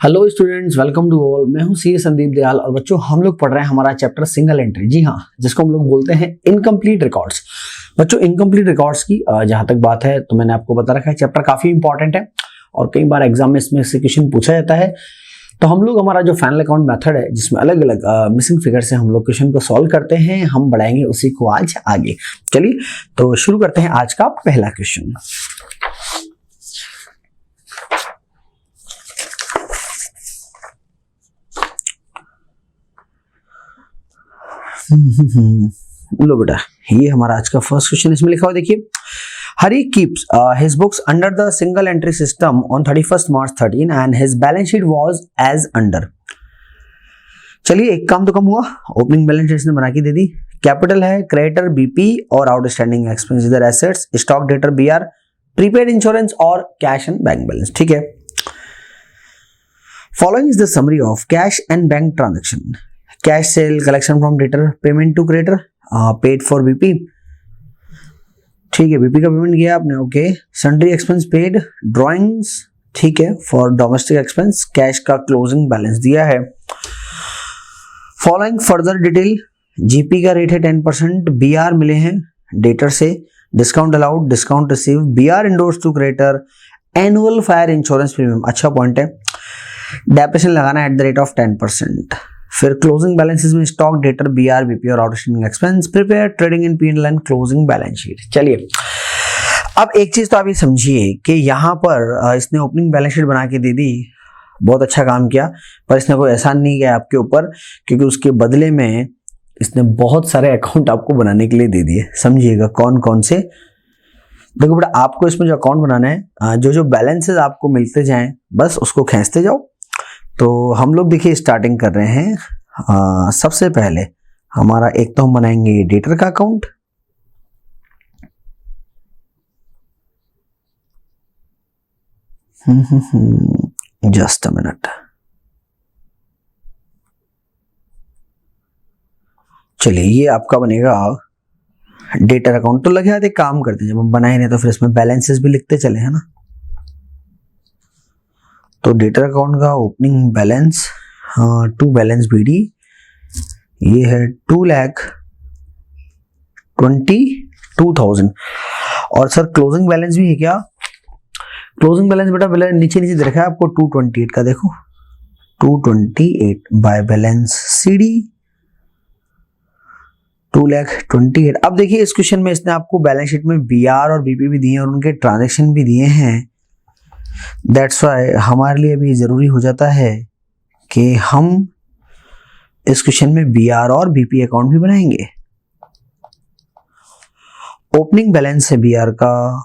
Hello students, welcome to all. मैं हूं सी संदीप दयाल और बच्चों हम लोग पढ़ रहे हैं हमारा चैप्टर सिंगल एंट्री। जी हाँ, जिसको हम लोग बोलते हैं इनकम्प्लीट रिकॉर्ड्स। बच्चों इनकम्प्लीट रिकॉर्ड्स की जहां तक बात है तो मैंने आपको बता रखा है चैप्टर काफी इंपॉर्टेंट है और कई बार एग्जाम में इसमें से क्वेश्चन पूछा जाता है। तो हम लोग हमारा जो फाइनल अकाउंट मेथड है जिसमें अलग अलग मिसिंग फिगर से हम लोग क्वेश्चन को सॉल्व करते हैं, हम बढ़ाएंगे उसी को आज आगे। चलिए तो शुरू करते हैं आज का पहला क्वेश्चन। लो बेटा, ये हमारा आज का फर्स्ट क्वेश्चन। इसमें लिखा हुआ देखिए, Hari keeps his books under the single entry system on 31st March 13 and his balance sheet was as under. चलिए एक काम तो कम हुआ, ओपनिंग बैलेंस शीट इसने बना के दे दी। कैपिटल है क्रेडिटर बीपी और आउटस्टैंडिंग एक्सपेंस इधर assets, stock debtor BR, prepaid insurance और कैश एंड बैंक बैलेंस। ठीक है, following is the summary of cash and bank transaction. Cash sale, collection from debtor, payment to creditor, paid for BP. ठीक है, BP का payment किया आपने, okay. Sundry expense paid, drawings, ठीक है, for domestic expense. Cash का closing balance दिया है। फॉलोइंग फर्दर डिटेल, जीपी का रेट है 10%, बीआर मिले हैं डेटर से, discount allowed, discount receive, BR endorse to creditor, annual fire insurance premium, अच्छा पॉइंट है। डेप्रेशन लगाना है @ 10%। फिर क्लोजिंग बैलेंसेस में स्टॉक डेटर बीआर बीपी और outstanding expense, prepare trading in P&L and closing balance sheet. चलिए अब एक चीज तो आप ये समझिए कि यहाँ पर इसने ओपनिंग बैलेंस शीट बना के दे दी, बहुत अच्छा काम किया, पर इसने कोई एहसान नहीं किया आपके ऊपर, क्योंकि उसके बदले में इसने बहुत सारे अकाउंट आपको बनाने के लिए दे दिए। समझिएगा कौन कौन से। देखो बेटा, आपको इसमें जो अकाउंट बनाना है, जो जो बैलेंसेस आपको मिलते जाएं बस उसको खींचते जाओ। तो हम लोग देखिए स्टार्टिंग कर रहे हैं। सबसे पहले हमारा एक तो हम बनाएंगे डेटर का अकाउंट। Just a minute. चलिए ये आपका बनेगा डेटर अकाउंट। तो लगे हाथ एक काम करते हैं, जब हम बनाए नहीं तो फिर इसमें बैलेंसेस भी लिखते चले, है ना। तो डेटर अकाउंट का opening balance, to balance BD, ये है 2,22,000। और सर क्लोजिंग बैलेंस भी है क्या? क्लोजिंग बैलेंस बेटा नीचे नीचे दे रखा है आपको 228 का, देखो 228 बाय बैलेंस सीडी 2,28,000। अब देखिए इस क्वेश्चन में इसने आपको बैलेंस शीट में बीआर और बीपी भी दिए हैं और उनके ट्रांजेक्शन भी दिए हैं। दैट्स वाई हमारे लिए भी जरूरी हो जाता है कि हम इस क्वेश्चन में बीआर और बीपी अकाउंट भी बनाएंगे। ओपनिंग बैलेंस है बीआर का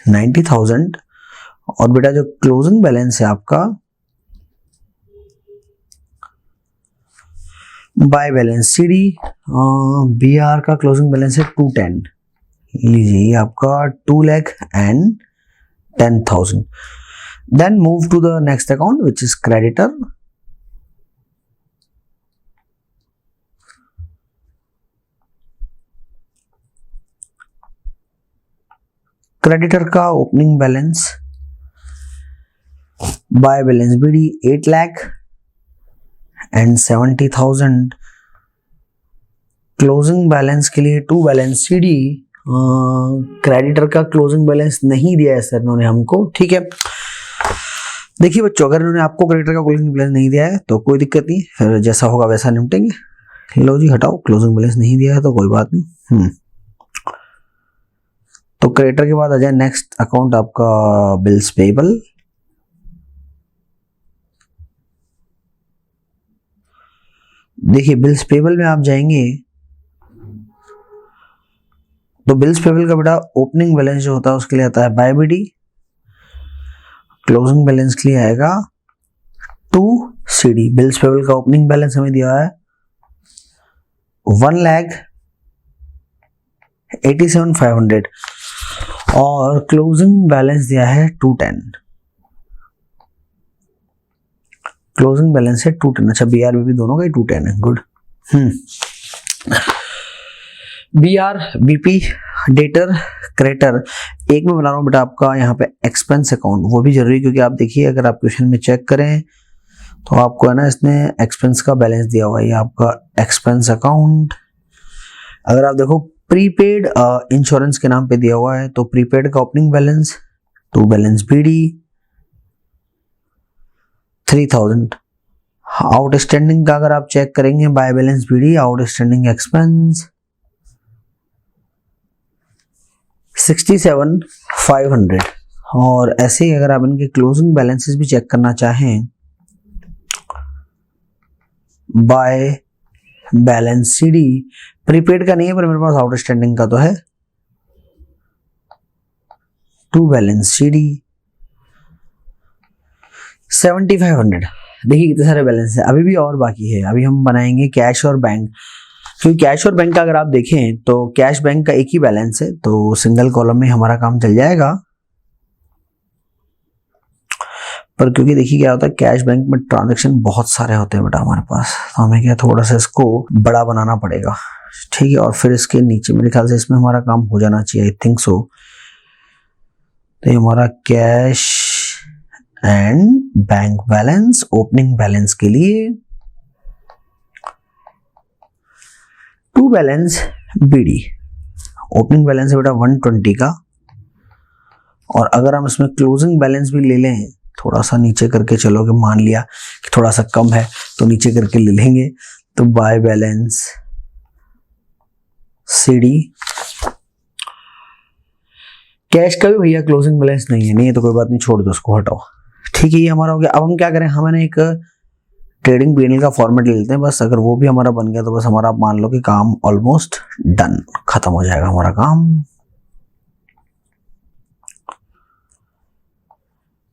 90,000 और बेटा जो क्लोजिंग बैलेंस है आपका बाय बैलेंस सीडी, बीआर का क्लोजिंग बैलेंस है 210। लीजिए आपका 2,10,000। Then move to the next account which is creditor. Creditor का opening balance by balance BD 8,70,000। Closing balance के लिए टू बैलेंस सीडी, क्रेडिटर का क्लोजिंग बैलेंस नहीं दिया है सर इन्होंने हमको। ठीक है, देखिए बच्चों, अगर इन्होंने आपको क्रेडिटर का क्लोजिंग बैलेंस नहीं दिया है तो कोई दिक्कत नहीं, फिर जैसा होगा वैसा निपटेंगे। लो जी हटाओ, क्लोजिंग बैलेंस नहीं दिया है तो कोई बात नहीं। तो क्रेडिटर के बाद आ जाए नेक्स्ट अकाउंट आपका बिल्स पेबल। देखिए बिल्स पेबल में आप जाएंगे तो बिल्स पेबल का बेटा ओपनिंग बैलेंस जो होता है उसके लिए आता है बाय बीडी, क्लोजिंग बैलेंस के लिए आएगा 2 सीडी। बिल्स पेबल का ओपनिंग बैलेंस हमें दिया है 1,87,500 और क्लोजिंग बैलेंस दिया है 210। क्लोजिंग बैलेंस है 210। अच्छा बीआर बीपी दोनों का ही 210 है, good. BR BP debtor creditor, एक मैं बना रहा हूँ बेटा आपका यहाँ पे एक्सपेंस अकाउंट, वो भी जरूरी, क्योंकि आप देखिए अगर आप क्वेश्चन में चेक करें तो आपको है ना इसमें एक्सपेंस का बैलेंस दिया हुआ है, ये आपका एक्सपेंस अकाउंट। अगर आप देखो प्रीपेड इंश्योरेंस के नाम पे दिया हुआ है, तो प्रीपेड का opening balance to balance BD 3000। Outstanding का अगर आप चेक करेंगे by balance BD, outstanding expense 67,500। और ऐसे ही अगर आप इनके क्लोजिंग बैलेंसेस भी चेक करना चाहें बाय बैलेंस सीडी, प्रीपेड का नहीं है पर मेरे पास आउटस्टैंडिंग का तो है, टू बैलेंस सीडी 7500। देखिए कितने सारे बैलेंस है, अभी भी और बाकी है। अभी हम बनाएंगे कैश और बैंक, क्योंकि कैश और बैंक का अगर आप देखें तो कैश बैंक का एक ही बैलेंस है, तो सिंगल कॉलम में हमारा काम चल जाएगा। पर क्योंकि देखिए क्या होता है, कैश बैंक में ट्रांजैक्शन बहुत सारे होते हैं बेटा हमारे पास, तो हमें क्या थोड़ा सा इसको बड़ा बनाना पड़ेगा, ठीक है। और फिर इसके नीचे मेरे ख्याल से इसमें हमारा काम हो जाना चाहिए, आई थिंक सो। तो ये हमारा cash and bank balance, opening balance के लिए to balance BD, opening balance है बेटा 120 का। और अगर हम इसमें क्लोजिंग बैलेंस भी ले लें, थोड़ा सा नीचे करके चलोगे, मान लिया कि थोड़ा सा कम है तो नीचे करके ले लेंगे, तो बाय बैलेंस सीडी। कैश का भी भैया क्लोजिंग बैलेंस नहीं है, नहीं है तो कोई बात नहीं, छोड़ दो उसको, हटाओ, ठीक है। ये हमारा हो गया। अब हम क्या करें, हमने एक ट्रेडिंग पीएनएल का फॉर्मेट ले लेते हैं बस। अगर वो भी हमारा बन गया तो बस हमारा आप मान लो कि काम ऑलमोस्ट डन, खत्म हो जाएगा हमारा काम।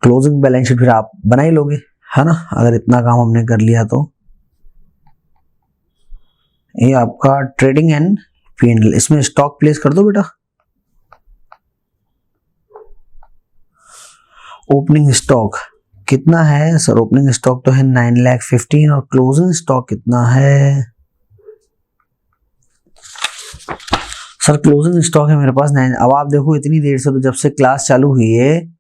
क्लोजिंग बैलेंस शीट फिर आप बना ही लोगे, है ना, अगर इतना काम हमने कर लिया तो। ये आपका ट्रेडिंग एंड पीएनएल, इसमें स्टॉक प्लेस कर दो बेटा। ओपनिंग स्टॉक कितना है सर? ओपनिंग स्टॉक तो है 9,15,000 और क्लोजिंग स्टॉक कितना है सर? क्लोजिंग स्टॉक है मेरे पास 9। अब आप देखो इतनी देर से, तो जब से क्लास चालू हुई है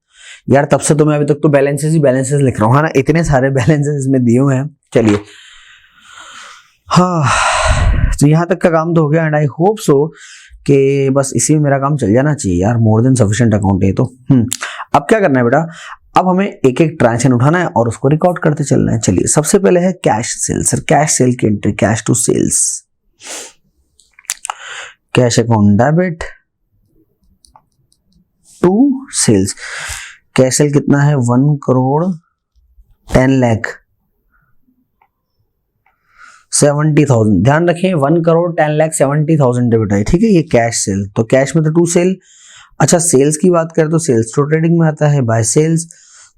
यार, तब से तो मैं अभी तक तो बैलेंसेस ही बैलेंसेस लिख रहा हूँ, है ना, इतने सारे बैलेंसेस इसमें दिए हुए हैं। चलिए, हाँ, तो यहाँ तक का काम तो हो गया, एंड आई होप सो कि बस इसी में मेरा काम चल जाना चाहिए यार, मोर देन सफिशिएंट अकाउंट है तो। अब क्या करना है बेटा, अब हमें एक एक ट्रांजैक्शन उठाना है और उसको रिकॉर्ड करते चलना है। चलिए, सबसे पहले है cash sale. Sir cash sale की entry, cash to sales, cash account debit to sales. Cash sale कितना है? 1,10,70,000। ध्यान रखें 1,10,70,000 डेबिट है, ठीक है। ये कैश सेल, तो कैश में तो टू सेल। अच्छा, सेल्स की बात करें तो सेल्स टू ट्रेडिंग में आता है बाय सेल्स।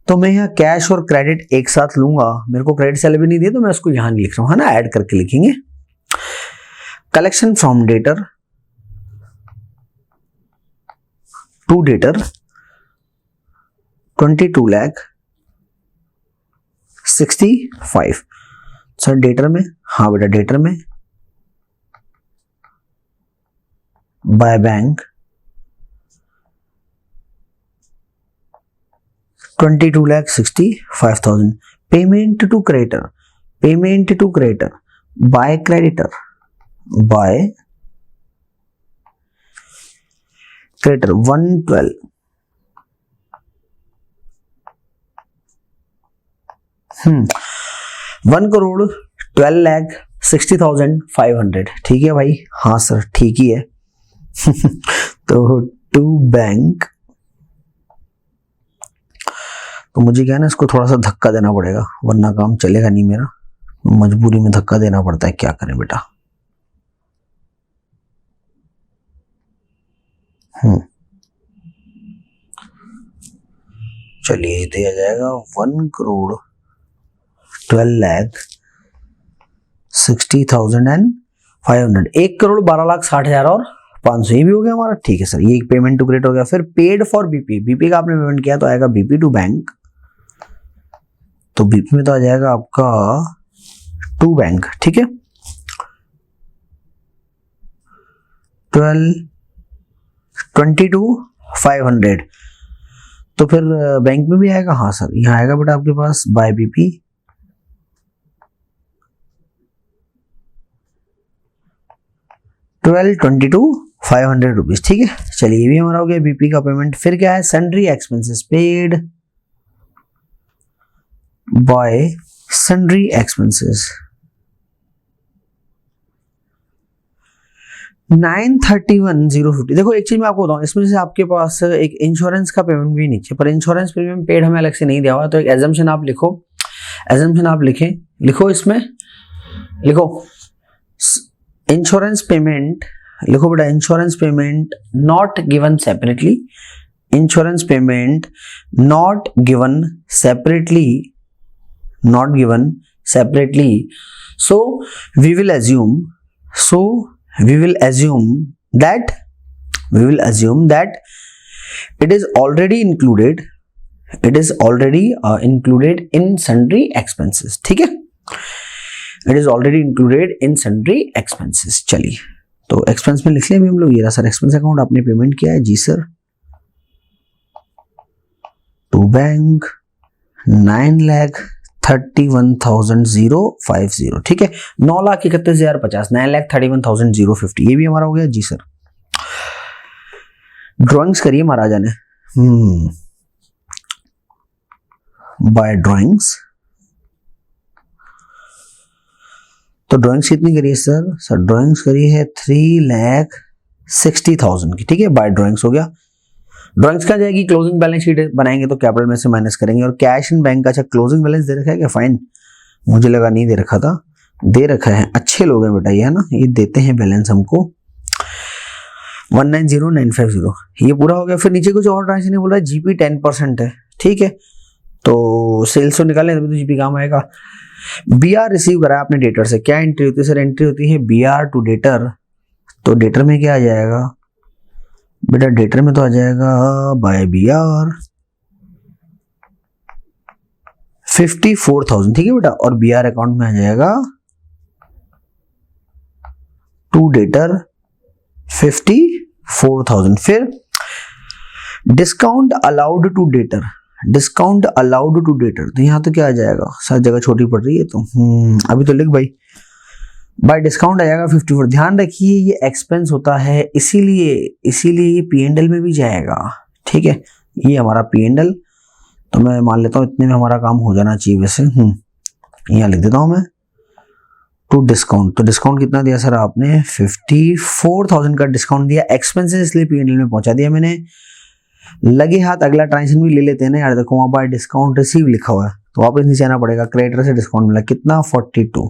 तो मैं यहाँ कैश और क्रेडिट एक साथ लूंगा, मेरे को क्रेडिट सेल भी नहीं दिया तो मैं उसको यहाँ लिख रहा हूँ, है ना, ऐड करके लिखेंगे। Collection from debtor to debtor 22,65,000। Sir debtor में? हाँ बेटा डेटर में। By bank 22,65,000। Payment to creditor, payment to creditor by creditor, by creditor 112। 1,12,60,500, ठीक है भाई? हाँ सर ठीक ही है। तो टू बैंक, तो मुझे क्या है ना, इसको थोड़ा सा धक्का देना पड़ेगा वरना काम चलेगा नहीं मेरा, मजबूरी में धक्का देना पड़ता है, क्या करें बेटा। चलिए दिया जाएगा 1,12,60,500, 1,12,60,000 और 500, ये भी हो गया हमारा, ठीक है सर। ये पेमेंट टू क्रेडिट हो गया। फिर पेड फॉर बीपी, बीपी का आपने पेमेंट किया तो आएगा बीपी टू बैंक, तो बीपी में तो आ जाएगा आपका टू बैंक, ठीक है। 12 22,500। तो फिर बैंक में भी आएगा, हाँ सर यहाँ आएगा बेटा आपके पास बाय बीपी, 12,22,500 रुपीज। ठीक है, चलिए ये भी हमारा हो गया बीपी का पेमेंट। फिर क्या है, sundry expenses paid by sundry expenses 931,050। देखो एक चीज मैं आपको बताऊं, इसमें से आपके पास एक इंश्योरेंस का पेमेंट भी नीचे, पर इंश्योरेंस प्रीमियम पेड हमें अलग से नहीं दिया हुआ, तो एक एजम्पशन आप लिखो, एजम्पशन आप लिखो इसमें लिखो इंश्योरेंस पेमेंट, लिखो बेटा insurance payment not given separately, insurance payment not given separately, not given separately, so we will assume that it is already included in sundry expenses। ठीक है, it is already included in sundry expenses। चलिए तो expense में लिख लिया अभी हम लोग, ये रहा सर एक्सपेंस अकाउंट, आपने पेमेंट किया है जी सर, टू बैंक 9,31,050। ठीक है, 9,31,050, 9,31,050, ये भी हमारा हो गया जी सर। ड्राइंग्स करिए महाराजा ने, बाय ड्राइंग्स, तो ड्राइंग्स कितनी करी है सर? सर ड्राइंग्स करी है 3,60,000 की। ठीक है, बाय ड्राइंग्स हो गया। ड्राइंग्स कहाँ जाएगी? क्लोजिंग बैलेंस शीट बनाएंगे तो कैपिटल में से माइनस करेंगे। और कैश इन बैंक का, अच्छा क्लोजिंग बैलेंस दे रखा है क्या? फाइन, मुझे लगा नहीं दे रखा था, दे रखा है। अच्छे लोग हैं बेटा ये, है ना, ये देते हैं बैलेंस हमको 190,950, ये पूरा हो गया। फिर नीचे कुछ और ट्रांजेक्शन बोल रहा है, जीपी 10% है। ठीक है, तो सेल्स तो निकालें तभी तो जीपी काम आएगा। बीआर रिसीव करा आपने डेटर से, क्या एंट्री होती है सर? एंट्री होती है बीआर टू डेटर, तो डेटर में क्या आ जाएगा बेटा? डेटर में तो आ जाएगा बाय बीआर 54,000। ठीक है बेटा, और बीआर अकाउंट में आ जाएगा टू डेटर 54,000। फिर discount allowed to debtor, discount allowed to debtor, तो यहां तो क्या आ जाएगा सर? जगह छोटी पड़ रही है तो अभी तो लिख भाई, बाय डिस्काउंट आ जाएगा 54। ध्यान रखिए ये एक्सपेंस होता है, इसीलिए ये P&L में भी जाएगा। ठीक है, ये हमारा P&L, तो मैं मान लेता हूँ इतने में हमारा काम हो जाना चाहिए वैसे। यहाँ लिख देता हूँ मैं टू डिस्काउंट। तो डिस्काउंट कितना दिया सर आपने? 54,000 का डिस्काउंट दिया, एक्सपेंसेस इसलिए P&L में पहुंचा दिया मैंने। लगे हाथ अगला ट्रांजेक्शन भी ले लेते हैं ना यार, देखो वहां बाय डिस्काउंट रिसीव लिखा हुआ है, तो वापस नीचे आना पड़ेगा। क्रेडिटर से डिस्काउंट मिला कितना? 42,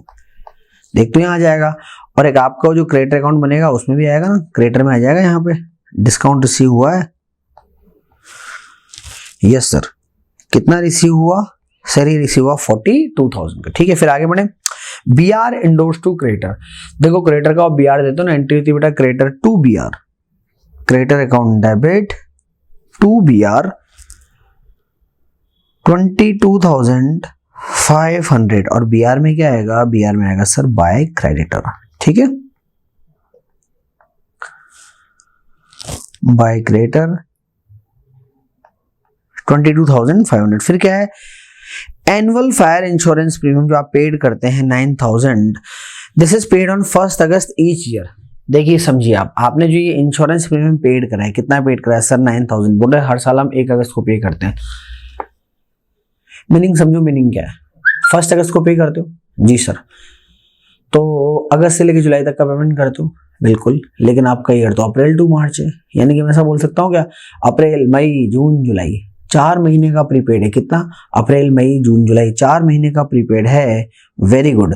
देख तो यहाँ आ जाएगा। और एक आपका जो क्रेडिटर अकाउंट बनेगा उसमें भी आएगा ना, क्रेडिटर में आ जाएगा यहाँ पे डिस्काउंट रिसीव हुआ है। यस सर, कितना रिसीव हुआ सर? ये रिसीव हुआ 42,000 का। ठीक है, फिर आगे बढ़े। बीआर इंडोर्स टू क्रेडिटर, देखो क्रेडिटर का बीआर देते हो ना, एंट्री होती है बेटा creditor to BR, creditor account debit to BR 22,500। और बीआर में क्या आएगा? बीआर में आएगा सर बाय क्रेडिटर। ठीक है, बाय क्रेडिटर 22,500। फिर क्या है? एनुअल फायर इंश्योरेंस प्रीमियम जो आप पेड करते हैं 9,000, this is paid on 1 August each year. देखिए समझिए आपने जो ये इंश्योरेंस प्रीमियम पेड करा है, कितना पेड करा है सर? 9,000। बोल रहे हर साल हम 1 अगस्त को पे करते हैं। मीनिंग समझो, मीनिंग क्या है? 1 अगस्त को पे करते हो जी सर, तो अगस्त से लेकर जुलाई तक का पेमेंट करते हो बिल्कुल, लेकिन आपका ईयर तो अप्रैल टू मार्च है, यानी कि मैं ऐसा बोल सकता हूँ क्या? अप्रैल मई जून जुलाई, 4 महीने का प्रीपेड है। कितना? अप्रैल मई जून जुलाई, 4 महीने का प्रीपेड है। Very good.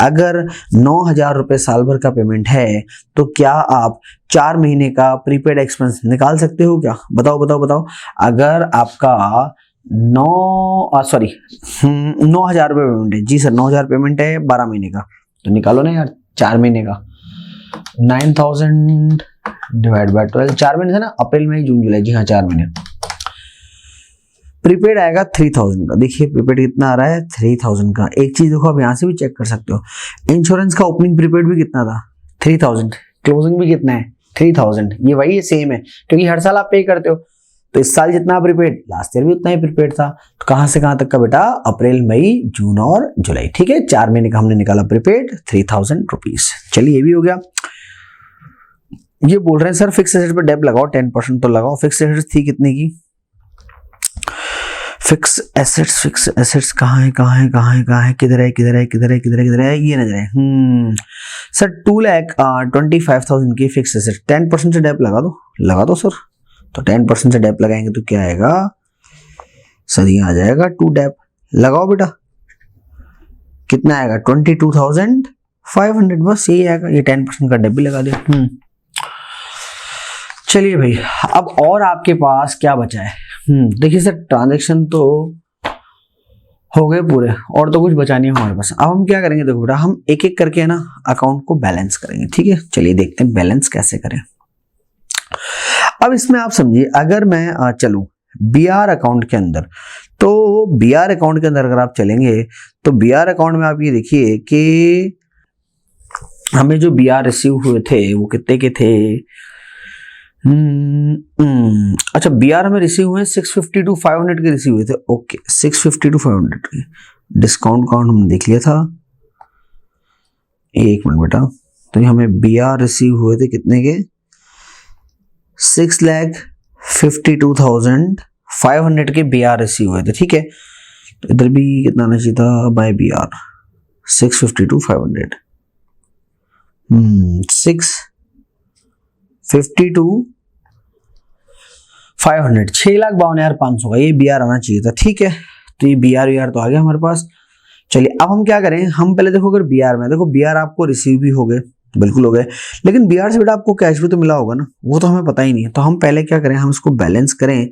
अगर 9,000 रुपए साल भर का पेमेंट है तो क्या आप 4 महीने का प्रीपेड एक्सपेंस निकाल सकते हो क्या? बताओ बताओ बताओ। अगर आपका 9,000 रुपए पेमेंट है जी सर, 9,000 पेमेंट है 12 महीने का, तो निकालो ना यार 4 महीने का। 9,000 डिवाइड बाय 12, 4 महीने था ना, अप्रैल मई जून जुलाई, जी हाँ 4 महीने। प्रीपेड आएगा 3,000 का। देखिए प्रीपेड कितना आ रहा है? 3,000 का। एक चीज देखो, आप यहाँ से भी चेक कर सकते हो, इंश्योरेंस का ओपनिंग प्रीपेड भी कितना था? 3,000। क्लोजिंग भी कितना है? 3000, ये वही है, सेम है, क्योंकि हर साल आप पे करते हो। तो इस साल जितना प्रीपेड, लास्ट ईयर भी उतना ही प्रीपेड था। तो कहां से कहां तक का बेटा, अप्रैल मई जून और जुलाई, ठीक है, 4 महीने का हमने निकाला प्रीपेड 3000 रुपीज। चलिए ये भी हो गया। ये बोल रहे हैं सर फिक्स एसेट पे डेप लगाओ 10%, तो लगाओ। फिक्स एसेट्स थी कितने की, फिक्स एसेट्स कहाँ है, किधर है, ये नजर है। सर 2,25,000 की फिक्स एसेट, 10% से डेप लगा दो सर। तो 10% से डेप लगाएंगे तो क्या आएगा सर, ये आ जाएगा 2 डेप। लगाओ बेटा, कितना आएगा 22,500, बस यही आएगा। ये 10% का डेप भी लगा दिया। चलिए भाई, अब और आपके पास क्या बचा है। देखिए सर, ट्रांजैक्शन तो हो गए पूरे, और तो कुछ बचा नहीं हमारे पास। अब हम क्या करेंगे, देखो बेटा, हम एक एक करके ना अकाउंट को बैलेंस करेंगे, ठीक है। चलिए देखते हैं बैलेंस कैसे करें। अब इसमें आप समझिए, अगर मैं चलूं बीआर अकाउंट के अंदर, तो बीआर अकाउंट के अंदर अगर आप चलेंगे तो बीआर अकाउंट में आप ये देखिए कि हमें जो बीआर रिसीव हुए थे वो कितने के थे। अच्छा, बीआर हमें रिसीव हुए 650 to 500 के रिसीव हुए थे। ओके, 650 to 500 के डिस्काउंट काउंट हमने देख लिया था। एक मिनट बेटा, तो हमें बीआर रिसीव हुए थे कितने के, 6,52,500 के बीआर रिसीव हुए थे, ठीक है। तो इधर भी कितना आना चाहिए था बाय बीआर, 650 to 500, 650 to 500, 6,52,500 का ये बीआर आना चाहिए था, ठीक है। तो ये बीआर तो आ गया हमारे पास। चलिए अब हम क्या करें, हम पहले देखो, अगर बीआर में देखो, बीआर आपको रिसीव भी हो गए, बिल्कुल हो गए, लेकिन बीआर से बेटा आपको कैश भी तो मिला होगा ना, वो तो हमें पता ही नहीं है। तो हम पहले क्या करें, हम इसको बैलेंस करें।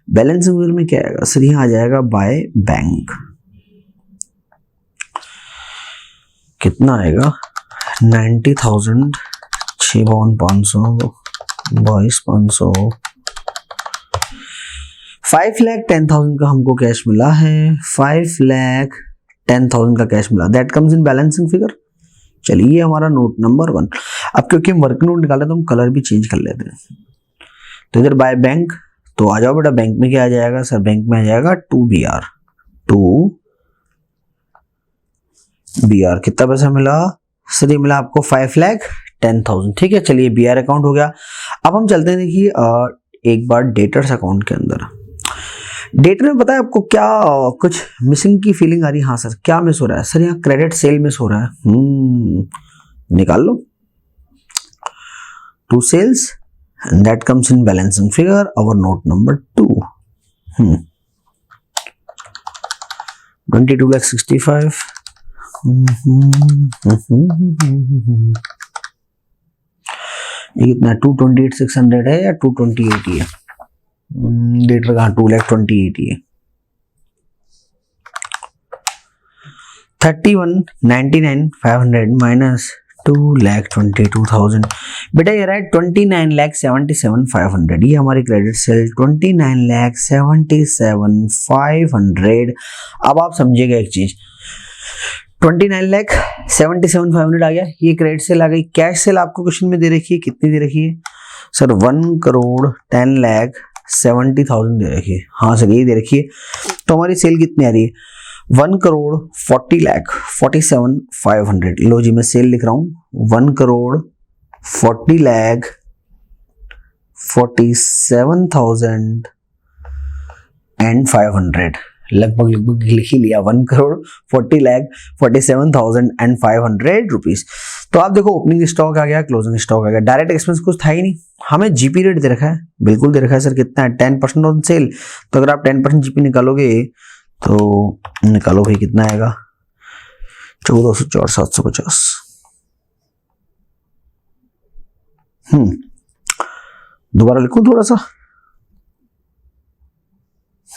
बैलेंस में क्या आएगा सर, यहाँ आ जाएगा बाय बैंक, कितना आएगा 90,000, 6,500, 22,500, 5,10,000 का हमको कैश मिला है, 5,10,000 का कैश मिला, that comes in balancing figure. चलिए हमारा नोट नंबर 1। अब क्योंकि हम वर्क नोट निकाले तो हम कलर भी चेंज कर लेते हैं। तो इधर बाय बैंक, तो आ जाओ बेटा, बैंक में क्या आ जाएगा सर, बैंक में आ जाएगा 2BR, 2BR। कितना पैसा मिला सर, ये मिला आपको 5,10,000, ठीक है। चलिए बीआर अकाउंट हो गया। अब हम चलते हैं, देखिए एक बार डेटर्स अकाउंट के अंदर। डेटर में पता है आपको क्या कुछ मिसिंग की फीलिंग आ रही है। हाँ सर, क्या मिस हो रहा है सर, यहाँ क्रेडिट सेल मिस हो रहा है। निकाल लो, 2 sales and that comes in balancing figure, our note number 2, 22,65,000। ये कितना 228,600 है या 228 है, डेटर कहाँ 2,28 है। 31,99,500 माइनस 2,22,000, बेटा ये रहा है 29,77,500। ये हमारी क्रेडिट सेल 29,77,500। अब आप समझिएगा एक चीज, 29,77,500 आ गया, ये क्रेडिट सेल आ गई। कैश सेल आपको क्वेश्चन में दे रखी है, कितनी दे रखी है सर, 1,10,70,000 दे रखी है। हाँ सर, यही दे रखी है। तो हमारी सेल कितनी आ रही है, 1,40,47,500। लो जी, मैं सेल लिख रहा हूं, 1,40,47,500, लगभग लिख ही लिया, 1,40,47,500 रुपीज। तो आप देखो, ओपनिंग स्टॉक आ गया, क्लोजिंग स्टॉक आ गया, डायरेक्ट एक्सपेंस कुछ था ही नहीं। हमें जीपी रेट दे रखा है, बिल्कुल दे रखा है सर, कितना है 10% ऑन सेल। तो अगर आप 10% जीपी निकालोगे तो निकालो भाई, कितना आएगा 14,750। दोबारा लिखूं थोड़ा सा,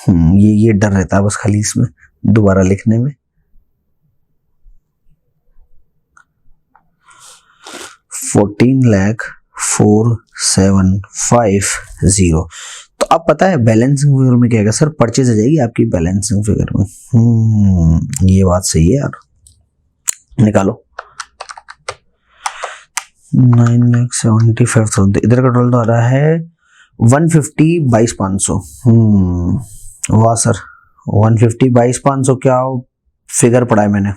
ये डर रहता है बस खाली इसमें दोबारा लिखने में। 14,04,750। तो अब पता है बैलेंसिंग फिगर में क्या है सर, परचेज आ जाएगी आपकी बैलेंसिंग फिगर में। ये बात सही है यार, निकालो। 9,75,000, इधर का टोटल तो आ रहा है 150,22,500। वाह सर, 150,22,500 क्या फिगर पढ़ा है मैंने।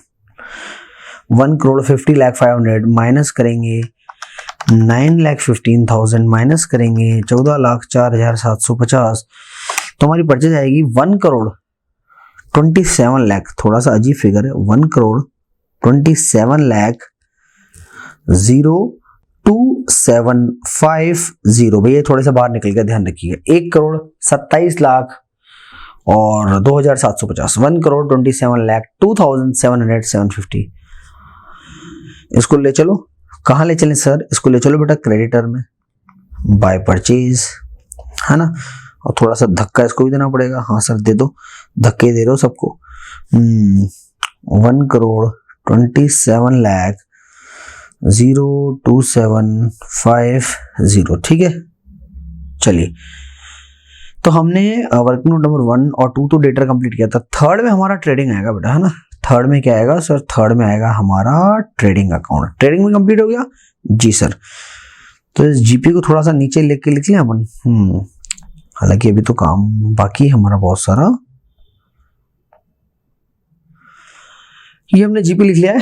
1,50,05,500 माइनस करेंगे 9,15,000 माइनस करेंगे 14,04,750, तो हमारी परचेज आएगी 1,27,00,000। थोड़ा सा अजीब फिगर है, 1,27,00,002,750। भैया थोड़े से बाहर निकल गया, ध्यान रखिएगा। 1,27,00,000 और 2,750, 1,27,00,002,750। इसको ले चलो, कहाँ ले चलें सर? इसको ले चलो बेटा क्रेडिटर में, बाय परचेज, है ना। और थोड़ा सा धक्का इसको भी देना पड़ेगा। हाँ सर दे दो, धक्के दे रहे हो सबको। 1,27,00,002,750, ठीक है। चलिए, तो हमने वर्किंग नोट नंबर 1 और 2 तो डेटा कंप्लीट किया था। थर्ड में हमारा ट्रेडिंग आएगा बेटा, है ना। थर्ड में क्या आएगा सर? थर्ड में आएगा हमारा ट्रेडिंग अकाउंट। ट्रेडिंग में कंप्लीट हो गया जी सर। तो इस जीपी को थोड़ा सा नीचे लेके लिख लें अपन। हालांकि अभी तो काम बाकी है हमारा बहुत सारा। ये हमने जीपी लिख लिया है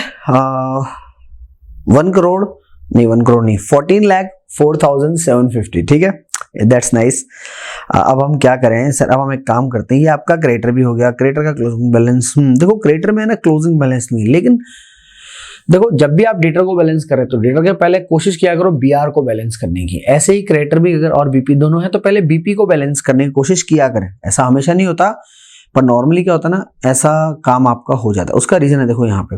1 करोड़ नहीं, 14,04,750, ठीक है। That's nice. अब हम क्या करें सर? अब हम एक काम करते हैं, ये आपका क्रेडिटर भी हो गया। क्रेडिटर का क्लोजिंग बैलेंस, देखो क्रेडिटर में है ना क्लोजिंग बैलेंस नहीं, लेकिन देखो जब भी आप डेटर को बैलेंस करें तो डेटर के पहले कोशिश किया करो बीआर को बैलेंस करने की। ऐसे ही क्रेडिटर भी अगर और बीपी दोनों है तो पहले बीपी को बैलेंस करने की कोशिश किया करें। ऐसा हमेशा नहीं होता, पर नॉर्मली क्या होता है ना, ऐसा काम आपका हो जाता है। उसका रीजन है देखो यहाँ पे,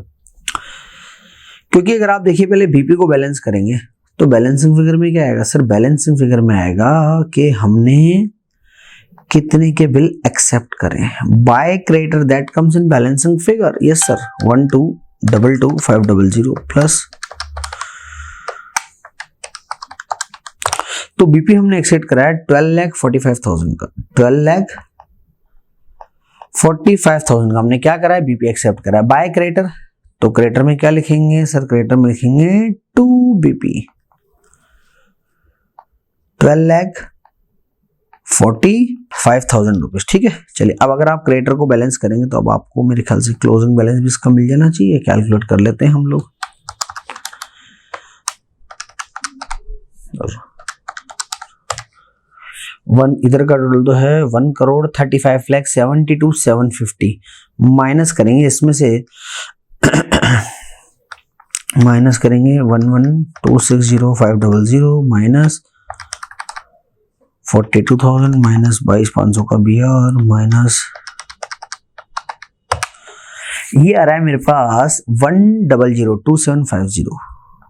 क्योंकि अगर आप देखिए पहले बीपी को बैलेंस करेंगे तो बैलेंसिंग फिगर में क्या आएगा सर? बैलेंसिंग फिगर में आएगा कि हमने कितने के बिल एक्सेप्ट करें by creditor, that comes in balancing figure. Yes sir, 12,22,500 plus, तो बीपी हमने एक्सेप्ट करा है 12,45,000 का। 12,45,000 का हमने क्या करा है? बीपी एक्सेप्ट करा है बाय क्रेडिटर। तो क्रेडिटर में क्या लिखेंगे सर? क्रेडिटर में लिखेंगे 2 बीपी, 12,45,000 रुपीज, ठीक है। चलिए, अब अगर आप क्रेडिटर को बैलेंस करेंगे तो अब आपको मेरे ख्याल से क्लोजिंग बैलेंस भी इसका मिल जाना चाहिए। कैलकुलेट कर लेते हैं हम लोग। वन इधर का टोटल तो है 1,35,72,750 माइनस करेंगे इसमें से माइनस करेंगे 11,260,500 माइनस 42,000 माइनस 22,500 का बीआर माइनस, ये आ रहा है मेरे पास 1,00,2750,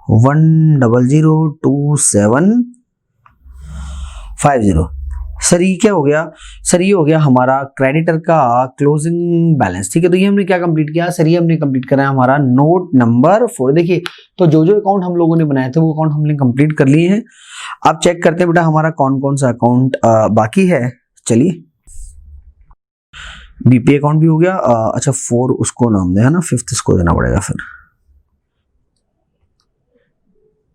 1,00,2750। सर ये क्या हो गया सर? ये हो गया हमारा क्रेडिटर का क्लोजिंग बैलेंस, ठीक है। तो ये हमने क्या कंप्लीट किया सर? ये हमने कंप्लीट करा है हमारा नोट नंबर 4। देखिए, तो जो जो अकाउंट हम लोगों ने बनाए थे वो अकाउंट हमने कंप्लीट कर लिए हैं। अब चेक करते हैं बेटा हमारा कौन कौन सा अकाउंट बाकी है। चलिए, बीपी अकाउंट भी हो गया। अच्छा 4 उसको नाम दे, है ना, 5th इसको देना पड़ेगा, फिर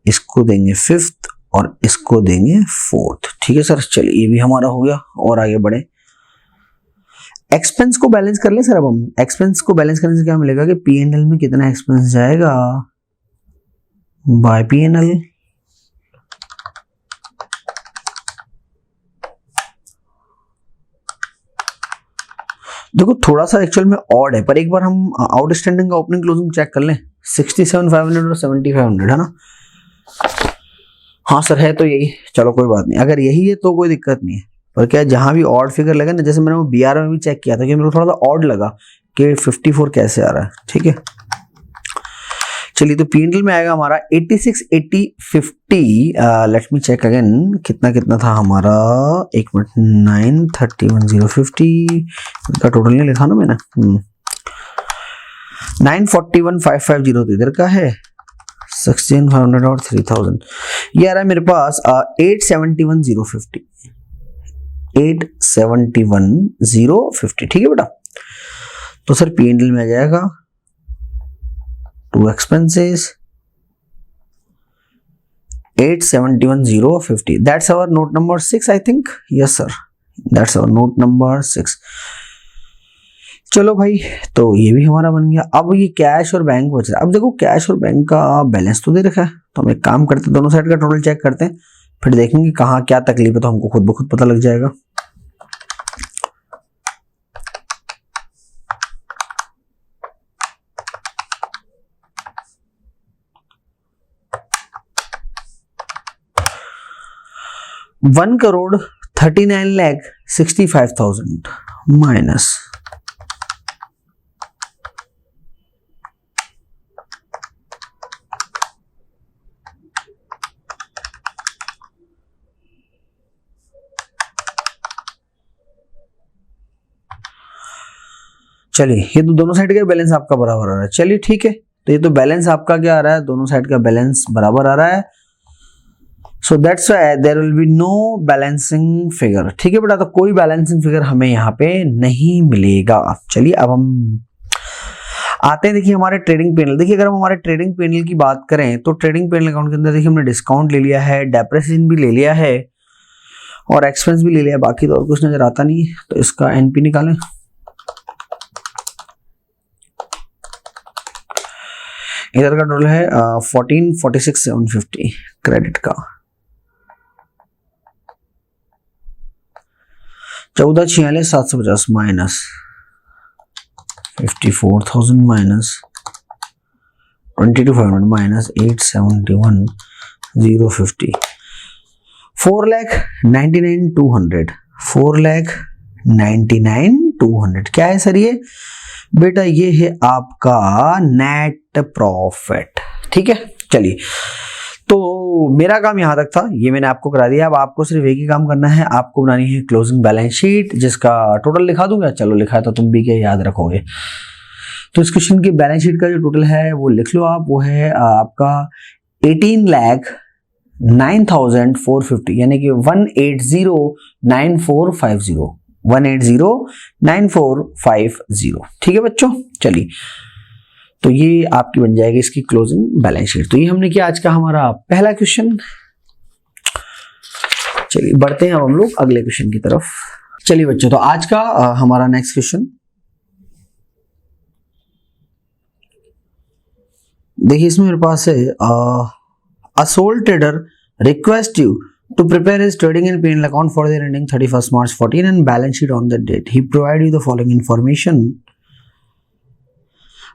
इसको देंगे 5th और इसको देंगे 4th, ठीक है सर। चलिए, ये भी हमारा हो गया और आगे बढ़े। एक्सपेंस को बैलेंस कर ले सर। अब हम एक्सपेंस को बैलेंस करने से क्या मिलेगा कि पीएनएल में कितना एक्सपेंस जाएगा बाय पीएनएल। देखो थोड़ा सा एक्चुअल में ऑड है, पर एक बार हम आउटस्टैंडिंग का ओपनिंग क्लोजिंग चेक कर लें। 67,500 और 7,500, है ना। हाँ सर है तो यही, चलो कोई बात नहीं। अगर यही है तो कोई दिक्कत नहीं है, पर क्या जहां भी ऑड फिगर लगे ना, जैसे मैंने वो बीआर में भी चेक किया था कि मेरे को थोड़ा सा ऑड लगा कि 54 कैसे आ रहा है, ठीक है। चलिए, तो पीएनएल में आएगा हमारा 86, 80, 50। लेट मी चेक अगेन, कितना कितना था हमारा, एक मिनट, 931,050 का टोटल नहीं लिखा ना मैंने। 941,550 इधर का है, 16,500 और 3,000 ये आ रहा है मेरे पास 871,050, 871,050, ठीक है बेटा। तो सर पीएनएल में आ जाएगा 2 expenses 871,050. That's our note number 6, I think. Yes sir, that's our note number 6. चलो भाई, तो ये भी हमारा बन गया। अब ये कैश और बैंक बच रहा है। अब देखो कैश और बैंक का बैलेंस तो दे रखा है, तो हम एक काम करते हैं, दोनों साइड का टोटल चेक करते हैं, फिर देखेंगे कहाँ क्या तकलीफ है, तो हमको खुद ब खुद पता लग जाएगा। $1,39,65,000 माइनस चलिए, ये तो दोनों साइड का बैलेंस आपका बराबर आ रहा है। चलिए ठीक है, तो ये तो बैलेंस आपका क्या आ रहा है, दोनों साइड का बैलेंस बराबर आ रहा है। So that's why there will be no balancing figure. ठीक है बेटा, तो कोई बैलेंसिंग फिगर हमें यहाँ पे नहीं मिलेगा। चलिए अब हम आते हैं, देखिए हमारे ट्रेडिंग पैनल। देखिए अगर हम हमारे ट्रेडिंग पैनल की बात करें तो ट्रेडिंग पैनल अकाउंट के अंदर देखिए हमने डिस्काउंट ले लिया है, डेप्रिसिएशन भी ले लिया है और एक्सपेंस भी ले लिया है, बाकी तो और कुछ नजर आता नहीं है। तो इसका एनपी निकालें। इधर का टोटल है 1446,750 क्रेडिट का, 1446,750 माइनस 54,000 माइनस 22,500 माइनस 871,050 4,99,200 4,99,200 क्या है सर ये? बेटा ये है आपका नेट प्रॉफिट। ठीक है, चलिए तो मेरा काम यहां तक था, ये मैंने आपको करा दिया। अब आपको सिर्फ एक ही काम करना है, आपको बनानी है क्लोजिंग बैलेंस शीट, जिसका टोटल लिखा दूंगा। चलो लिखा है तो तुम भी क्या याद रखोगे। तो इस क्वेश्चन की बैलेंस शीट का जो टोटल है वो लिख लो आप, वो है आपका 18,09,450 यानी कि 180,9450 180,9450। ठीक है बच्चों, चलिए तो ये आपकी बन जाएगी इसकी क्लोजिंग बैलेंस शीट। तो ये हमने किया आज का हमारा पहला क्वेश्चन। चलिए बढ़ते हैं अब हम लोग अगले क्वेश्चन की तरफ। चलिए बच्चों, तो आज का हमारा नेक्स्ट क्वेश्चन देखिए, इसमें मेरे पास है a soul trader request you to prepare his trading and P&L account for the year ending 31st March 14 and balance sheet on that date. He provide you the following information.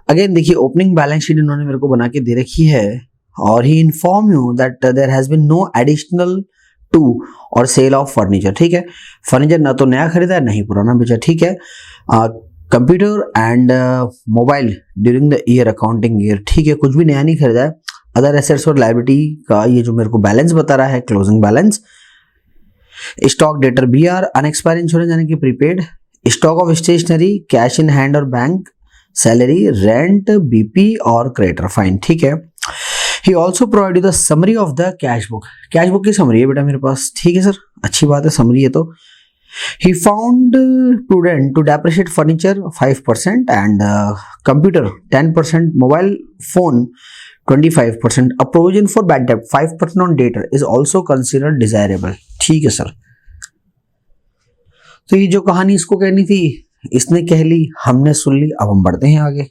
Again देखिए opening balance sheet इन्होंने मेरे को बना के दे रखी है और he inform you that there has been no additional to और सेल ऑफ फर्नीचर। ठीक है, फर्नीचर ना तो नया खरीदा है ना ही पुराना बेचा। ठीक है, computer and mobile during the year accounting year. ठीक है, कुछ भी नया नहीं खरीदा है। अदर एसेट्स और लायबिलिटी का ये जो मेरे को बैलेंस बता रहा है closing balance. Stock debtor BR, unexpired insurance यानी कि prepaid, stock of stationery, cash in hand और बैंक, सैलरी, रेंट, बीपी और क्रेडिटर फाइन। ठीक है, he also provide you the summary of the cash book. Cash book की summary है बेटा मेरे पास। ठीक है सर, अच्छी बात है, समरी है। तो he found prudent to depreciate furniture 5% and computer 10%, mobile phone 25%. A provision for bad debt 5% on data is also considered desirable. ठीक है सर, तो ये जो कहानी इसको कहनी थी इसने कह ली, हमने सुन ली। अब हम बढ़ते हैं आगे।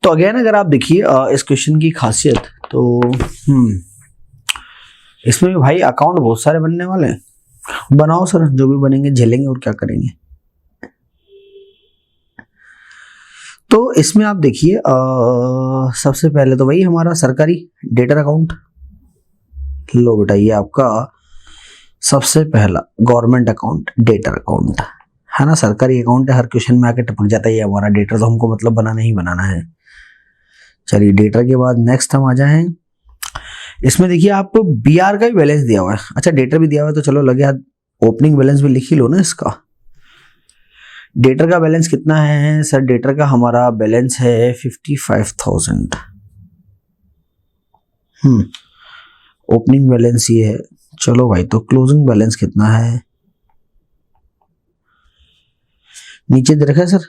तो अगेन अगर आप देखिए इस क्वेश्चन की खासियत तो इसमें भी भाई अकाउंट बहुत सारे बनने वाले हैं। बनाओ सर, जो भी बनेंगे झेलेंगे और क्या करेंगे। तो इसमें आप देखिए सबसे पहले तो वही हमारा सरकारी डेटर अकाउंट लो बेटा, ये आपका सबसे पहला गवर्नमेंट अकाउंट डेटर अकाउंट है ना, सरकारी अकाउंट है। हर क्वेश्चन में आके टपक जाता है ये हमारा डेटर, तो हमको मतलब बनाना ही बनाना है। चलिए डेटर के बाद नेक्स्ट हम आ जाएं। इसमें देखिए आप बीआर का भी बैलेंस दिया हुआ है। अच्छा डेटर भी दिया हुआ है तो चलो लगे हाथ ओपनिंग बैलेंस भी लिख ही लो ना इसका। डेटर का बैलेंस कितना है सर? डेटर का हमारा बैलेंस है 55,000। ओपनिंग बैलेंस ये है। चलो भाई, तो क्लोजिंग बैलेंस कितना है? नीचे दे रखा है सर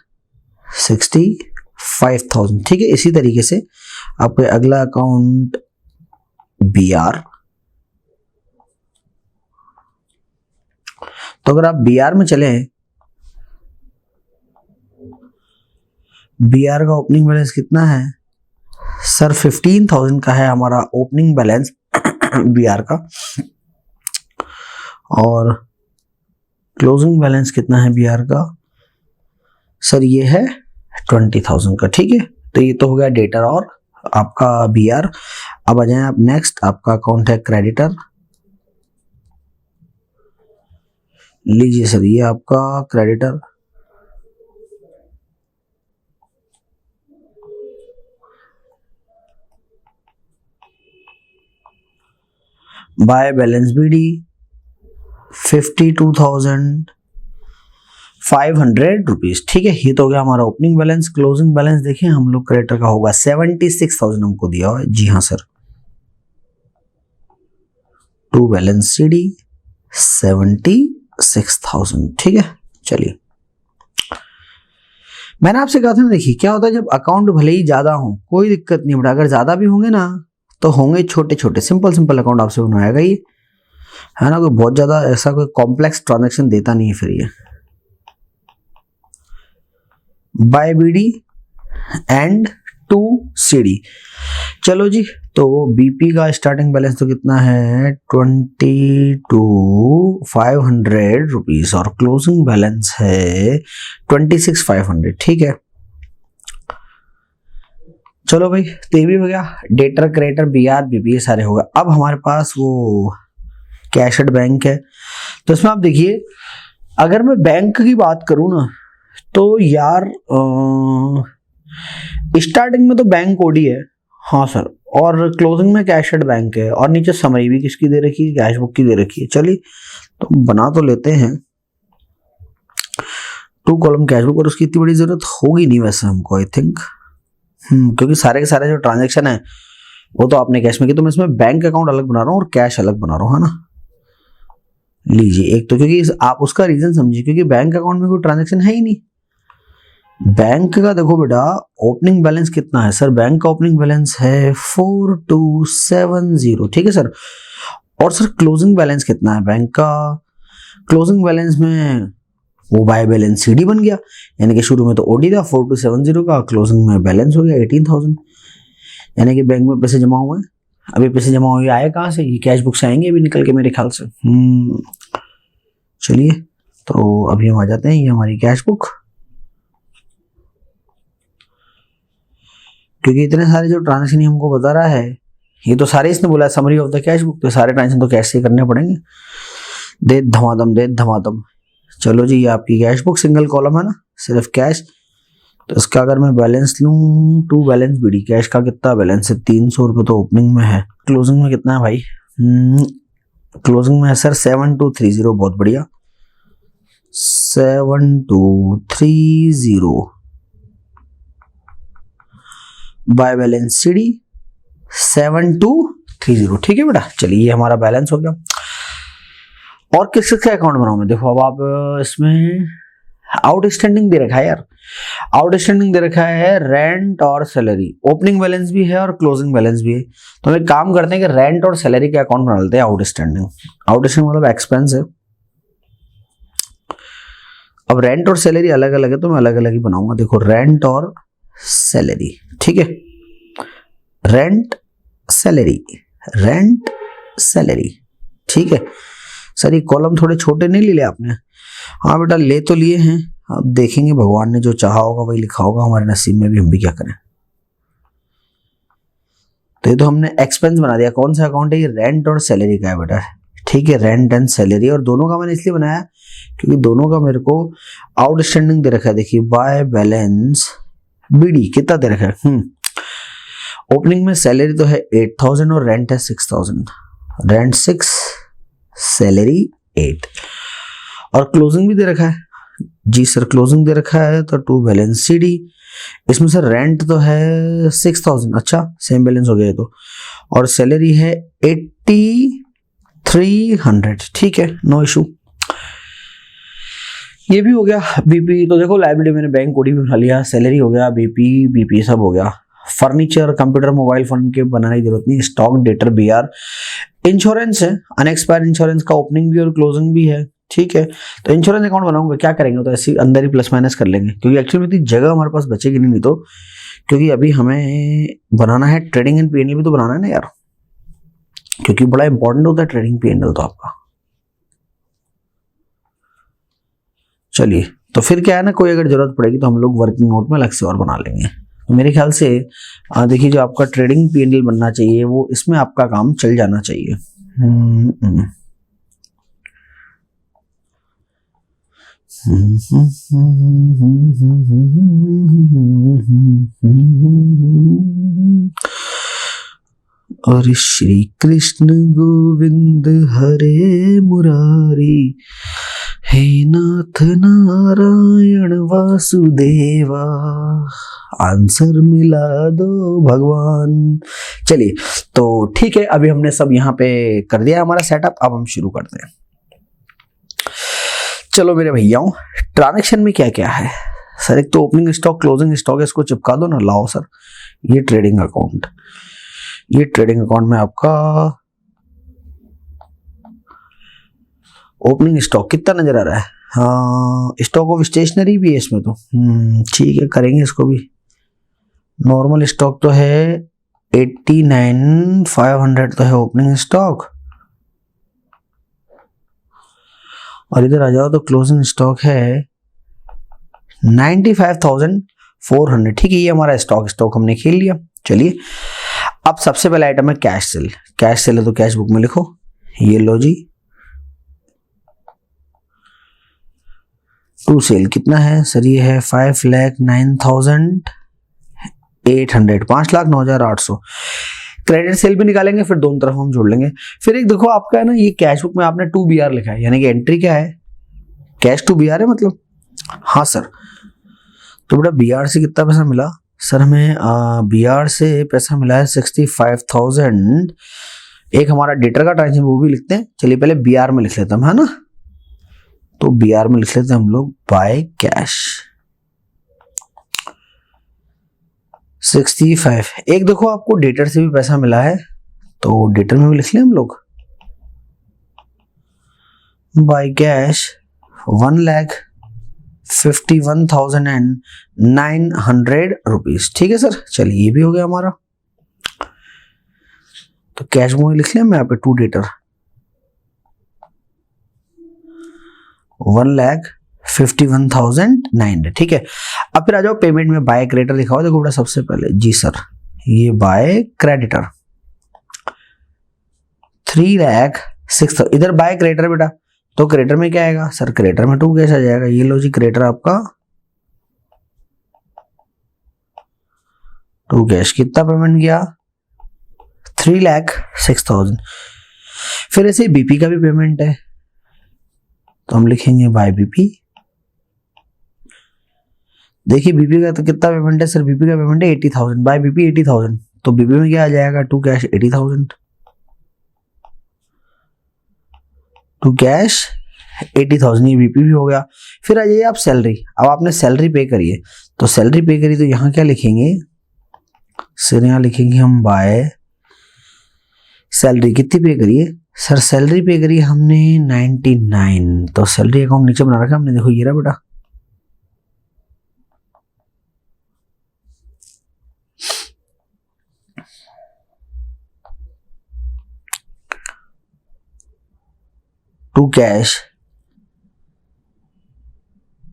5000, ठीक है। इसी तरीके से आपका अगला अकाउंट BR, तो अगर आप BR में चले, BR का ओपनिंग बैलेंस कितना है सर? 15,000 का है हमारा ओपनिंग बैलेंस BR का, और क्लोजिंग बैलेंस कितना है BR का सर? ये है 20,000 का, ठीक है। तो ये तो हो गया डेटर और आपका BR। अब आ जाए आप नेक्स्ट, आपका अकाउंट है क्रेडिटर। लीजिए सर, ये आपका creditor, by balance BD 52,500 rupees, ठीक है। ये तो हो गया हमारा ओपनिंग बैलेंस। क्लोजिंग बैलेंस देखिए हम लोग क्रेडिटर का होगा 76,000 हमको दिया हुआ है, जी हाँ सर। टू बैलेंस CD 76,000, ठीक है। चलिए, मैंने आपसे कहा था ना, देखिए क्या होता है जब अकाउंट भले ही ज्यादा हो कोई दिक्कत नहीं, बट अगर ज्यादा भी होंगे ना तो होंगे छोटे छोटे सिंपल सिंपल अकाउंट आपसे बनवाएगा ये, है ना। कोई बहुत ज्यादा ऐसा कोई कॉम्प्लेक्स ट्रांजैक्शन देता नहीं है फिर ये। By BD and to CD, चलो जी। तो BP का स्टार्टिंग बैलेंस तो कितना है 22,500 रुपीज, और क्लोजिंग बैलेंस है 26,500, ठीक है। चलो भाई, तो ये भी हो गया डेटर, क्रेडिटर, BR, BP, ये सारे हो गए। अब हमारे पास वो कैश एट बैंक है। तो इसमें आप देखिए, अगर मैं बैंक की बात करूं ना तो यार स्टार्टिंग में तो बैंक कोड ही है, हाँ सर, और क्लोजिंग में कैश एट बैंक है, और नीचे समरी भी किसकी दे रखी है? कैश बुक की दे रखी है। चलिए तो बना तो लेते हैं 2 कॉलम कैश बुक, और उसकी इतनी बड़ी जरूरत होगी नहीं वैसे हमको, आई थिंक, क्योंकि सारे के सारे जो ट्रांजेक्शन है वो तो आपने कैश में की। तो मैं इसमें बैंक अकाउंट अलग बना रहा हूँ और कैश अलग बना रहा हूँ, है ना। लीजिए, एक तो क्योंकि आप उसका रीजन समझिए, क्योंकि बैंक अकाउंट में कोई ट्रांजेक्शन है ही नहीं। बैंक का देखो बेटा, ओपनिंग बैलेंस कितना है सर? बैंक का ओपनिंग बैलेंस है 4270, ठीक है सर। और सर क्लोजिंग बैलेंस कितना है बैंक का? क्लोजिंग बैलेंस में वो बाय बैलेंस CD बन गया, यानी कि शुरू में तो OD था 4270 का, क्लोजिंग में बैलेंस हो गया 18,000, यानी कि बैंक में पैसे जमा हुए हैं। अभी पैसे जमा हुए आए कहाँ से? ये कैश बुक से आएंगे अभी निकल के मेरे ख्याल से। चलिए, तो अभी हम आ जाते हैं, ये हमारी कैश बुक, क्योंकि इतने सारे जो ट्रांजेक्शन हमको बता रहा है, ये तो सारे इसने बोला summary of the cash book, तो सारे ट्रांजेक्शन तो कैश से करने पड़ेंगे। दे धमाधम, दे धमाधम। चलो जी, ये आपकी कैश बुक सिंगल कॉलम है ना, सिर्फ कैश। तो इसका अगर मैं बैलेंस लूं, टू बैलेंस BD, कैश का कितना बैलेंस है? 300 रुपये तो ओपनिंग में है। क्लोजिंग में कितना है भाई? क्लोजिंग में है सर 7230, बहुत बढ़िया, 7230। बाय बैलेंस CD 7230, ठीक है बेटा। चलिए, ये हमारा बैलेंस हो गया। और किस किस का अकाउंट बनाऊं मैं? देखो अब आप इसमें आउटस्टैंडिंग दे रखा है यार, आउटस्टैंडिंग दे रखा है रेंट और सैलरी, ओपनिंग बैलेंस भी है और क्लोजिंग बैलेंस भी है। तो हम एक काम करते हैं कि रेंट और सैलरी के अकाउंट बना लेते हैं आउटस्टैंडिंग। आउटस्टैंडिंग मतलब एक्सपेंस है। अब रेंट और सैलरी अलग अलग है, तो मैं अलग अलग ही बनाऊंगा। देखो, रेंट और सैलरी, ठीक है। रेंट सैलरी, रेंट सैलरी, ठीक है सर। ये कॉलम थोड़े छोटे नहीं ले लिया आपने? हाँ बेटा, ले तो लिए हैं, अब देखेंगे भगवान ने जो चाहा होगा वही लिखा होगा हमारे नसीब में भी, हम भी क्या करें। तो ये तो हमने एक्सपेंस बना दिया। कौन सा अकाउंट है ये? रेंट और सैलरी का है बेटा, ठीक है। रेंट एंड सैलरी, और दोनों का मैंने इसलिए बनाया क्योंकि दोनों का मेरे को आउटस्टैंडिंग दे रखा है। देखिए, बाय बैलेंस BD कितना दे रखा है? ओपनिंग में सैलरी तो है 8,000 और रेंट है 6,000। रेंट 6, सैलरी 8, और क्लोजिंग भी दे रखा है। जी सर, क्लोजिंग दे रखा है तो टू बैलेंस CD। इसमें सर रेंट तो है 6,000, अच्छा सेम बैलेंस हो गया ये तो, और सैलरी है 8300, ठीक है, नो इशू। ये भी हो गया बीपी। तो देखो लाइबिलिटी मैंने बैंक ओडी भी उठा लिया, सैलरी हो गया, बीपी सब हो गया। फर्नीचर, कंप्यूटर, मोबाइल फोन के बनाने की जरूरत नहीं। Stock, debtor, BR. इंश्योरेंस है, अनएक्सपायर्ड इंश्योरेंस का ओपनिंग भी और क्लोजिंग भी है, ठीक है। तो इंश्योरेंस अकाउंट बनाऊंगा, क्या करेंगे, तो ऐसे अंदर ही प्लस माइनस कर लेंगे, क्योंकि एक्चुअली में जगह हमारे पास बचेगी नहीं तो, क्योंकि अभी हमें बनाना है ट्रेडिंग एंड पीएनएल भी तो बनाना है ना यार, क्योंकि बड़ा इंपॉर्टेंट होता है ट्रेडिंग पीएनएल तो आपका। चलिए, तो फिर क्या है ना, कोई अगर जरूरत पड़ेगी तो हम लोग वर्किंग नोट में अलग से और बना लेंगे। तो मेरे ख्याल से देखिए, जो आपका ट्रेडिंग पीएनएल बनना चाहिए वो इसमें आपका काम चल जाना चाहिए। और श्री कृष्ण गोविंद हरे मुरारी, हे नाथ नारायण वासुदेवा, आंसर मिला दो भगवान। चलिए, तो ठीक है, अभी हमने सब यहाँ पे कर दिया हमारा सेटअप, अब हम शुरू करते हैं। चलो मेरे भैयाओं, ट्रांजैक्शन में क्या क्या है सर? एक तो ओपनिंग स्टॉक, क्लोजिंग स्टॉक है, इसको चिपका दो ना, लाओ सर। ये ट्रेडिंग अकाउंट, ये ट्रेडिंग अकाउंट में आपका ओपनिंग स्टॉक कितना नजर आ रहा है? हाँ, स्टॉक ऑफ स्टेशनरी भी है इसमें तो, ठीक है, करेंगे इसको भी। नॉर्मल स्टॉक तो है 89,500 तो है ओपनिंग स्टॉक, और इधर आ जाओ तो क्लोजिंग स्टॉक है 95,400, ठीक है। ये हमारा स्टॉक हमने खेल लिया। चलिए, अब सबसे पहला आइटम है कैश सेल। कैश सेल है तो कैश बुक में लिखो, ये लो जी। टू सेल कितना है सर? ये है 5,09,800, 5,09,800। क्रेडिट सेल भी निकालेंगे, फिर दोनों तरफ हम जोड़ लेंगे। फिर एक देखो आपका है ना, ये कैश बुक में आपने 2 BR लिखा है, यानी कि एंट्री क्या है? कैश 2 BR है मतलब। हाँ सर, तो बेटा BR से कितना पैसा मिला सर? हमें BR से पैसा मिला है 65,000। एक हमारा डेटर का ट्रांजेक्शन वो भी लिखते हैं। चलिए पहले BR में लिख लेते हैं, है ना, तो BR में लिख लेते हैं हम लोग बाय कैश 65। एक देखो आपको डेटर से भी पैसा मिला है, तो डेटर में भी लिख लें हम लोग बाय कैश 1,51,900 रुपीज, ठीक है सर। चलिए, ये भी हो गया हमारा। तो कैश में लिख लिया मैं यहाँ पे 2 डेटर 1,51,900, ठीक है। अब फिर आ जाओ पेमेंट में, बाय क्रेडिटर दिखाओ। देखो बेटा सबसे पहले जी सर, ये बाय क्रेडिटर 3,06,000, इधर बाय क्रेडिटर बेटा, तो क्रेडिटर में क्या आएगा सर? क्रेडिटर में 2 कैश आ जाएगा। ये लो जी, क्रेडिटर आपका 2 कैश, कितना पेमेंट गया? 3,06,000। फिर ऐसे बीपी का भी पेमेंट है, तो हम लिखेंगे बाय बीपी। देखिए बीपी का तो कितना पेमेंट है सर? बीपी का पेमेंट है 80,000, बाय बीपी 80,000, तो बीपी में क्या आ जाएगा? 2 कैश 80,000, 2 कैश 80,000, ये बीपी भी हो गया। फिर आ जाइए आप सैलरी। अब आपने सैलरी पे करी है, तो सैलरी पे करी तो यहाँ क्या लिखेंगे सर? यहाँ लिखेंगे हम बाय सैलरी। कितनी पे करी है सर? सैलरी पे करी हमने 99, तो सैलरी अकाउंट नीचे बना रखा हमने, देखो ये रहा बेटा। टू कैश